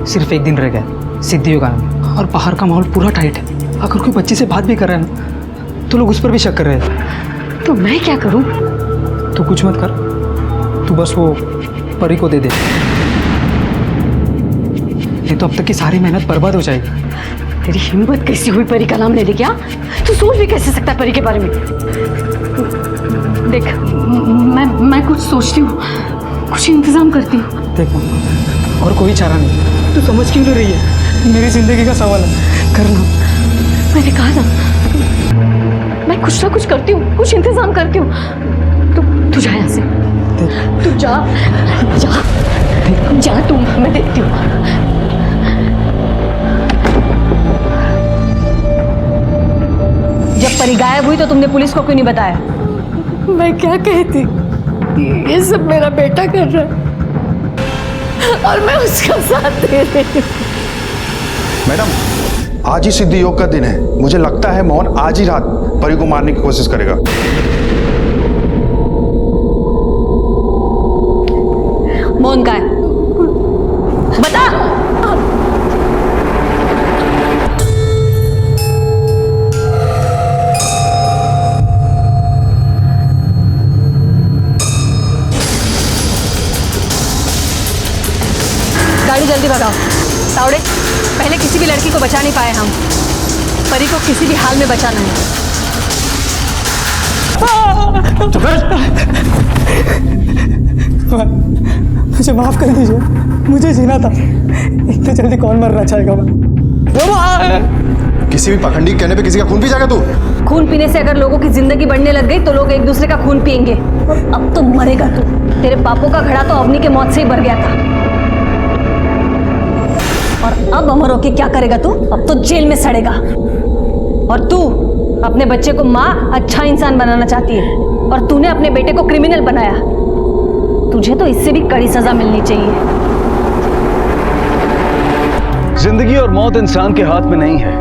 सिर्फ एक दिन रह गया सिद्धि योगा में और बाहर का माहौल पूरा टाइट है। अगर कोई बच्ची से बात भी कर रहा है ना तो लोग उस पर भी शक कर रहे हैं। तो मैं क्या करूँ? तू कुछ मत कर, तू बस वो परी को दे दे, नहीं तो अब तक की सारी मेहनत बर्बाद हो जाएगी। तेरी हिम्मत कैसी हुई परी का नाम लेने की? तू सोच भी कैसे सकता है परी के बारे में? देख, मैं कुछ सोचती हूँ, कुछ इंतजाम करती हूँ। देख और कोई चारा नहीं, तू समझ क्यों नहीं रही है? मेरी जिंदगी का सवाल है, करना। मैंने कहा ना, मैं कुछ ना कुछ करती हूँ, कुछ इंतजाम करती हूँ। तू जा यहाँ से, तू जा जा जा, तू, मैं देखती हूँ। जब परी गायब हुई तो तुमने पुलिस को क्यों नहीं बताया? मैं क्या कहती, ये सब मेरा बेटा कर रहा है और मैं उसका साथ दे रही हूँ। मैडम, आज ही सिद्धि योग का दिन है। मुझे लगता है मोहन आज ही रात परी को मारने की कोशिश करेगा। मोहन का है, बता। गाड़ी जल्दी भगाओ। तावड़े, पहले किसी भी लड़की को बचा नहीं पाए हम, परी को किसी भी हाल में बचाना है। मुझे माफ कर दीजिए, मुझे जीना था, इतने जल्दी कौन मरना चाहेगा? किसी भी पाखंडी के कहने पे किसी का खून पी जाएगा तू? खून पीने से अगर लोगों की जिंदगी बढ़ने लग गई तो लोग एक दूसरे का खून पिएंगे। अब तो मरेगा तू। तेरे पापों का घड़ा तो अवनी के मौत से ही भर गया था, और अब अमर होके क्या करेगा तू? अब तो जेल में सड़ेगा। और तू अपने बच्चे को माँ अच्छा इंसान बनाना चाहती है, और तूने अपने बेटे को क्रिमिनल बनाया। तुझे तो इससे भी कड़ी सजा मिलनी चाहिए। जिंदगी और मौत इंसान के हाथ में नहीं है।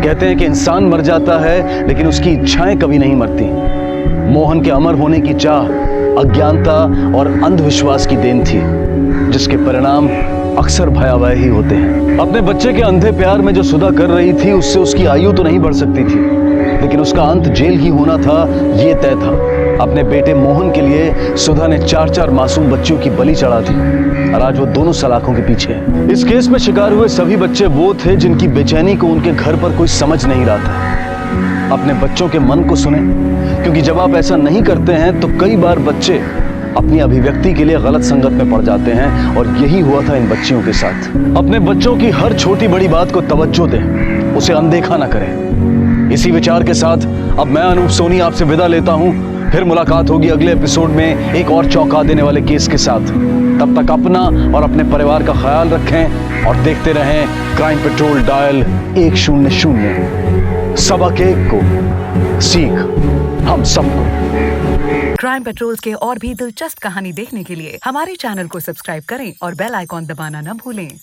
कहते हैं कि इंसान मर जाता है लेकिन उसकी इच्छाएं कभी नहीं मरती। मोहन के अमर होने की चाह अज्ञानता और अंधविश्वास की देन थी, जिसके परिणाम अक्सर भयावह ही होते हैं। अपने बच्चे के अंधे प्यार में जो सुधा कर रही थी, उससे उसकी आयु तो नहीं बढ़ सकती थी, लेकिन उसका अंत जेल ही होना था, ये तय था। अपने बेटे मोहन के लिए सुधा ने 4-4 मासूम बच्चों की बलि चढ़ा दी, और आज वो दोनों सलाखों के पीछे है। इस केस में शिकार हुए सभी बच्चे वो थे जिनकी बेचैनी को उनके घर पर कोई समझ नहीं रहा था। अपने बच्चों के मन को सुने, क्योंकि जब आप ऐसा नहीं करते हैं तो कई बार बच्चे अपनी अभिव्यक्ति के लिए गलत संगत में पड़ जाते हैं, और यही हुआ था इन बच्चियों के साथ। अपने बच्चों की हर छोटी बड़ी बात को तवज्जो दें, उसे अनदेखा ना करें। इसी विचार के साथ अब मैं अनूप सोनी आपसे विदा लेता हूं। फिर मुलाकात होगी अगले एपिसोड में एक और चौंका देने वाले केस के साथ। तब तक अपना और अपने परिवार का ख्याल रखें और देखते रहें क्राइम पेट्रोल डायल 100। सबक एक को सीख हम सबको। क्राइम पेट्रोल के और भी दिलचस्प कहानी देखने के लिए हमारे चैनल को सब्सक्राइब करें और बेल आइकॉन दबाना न भूलें।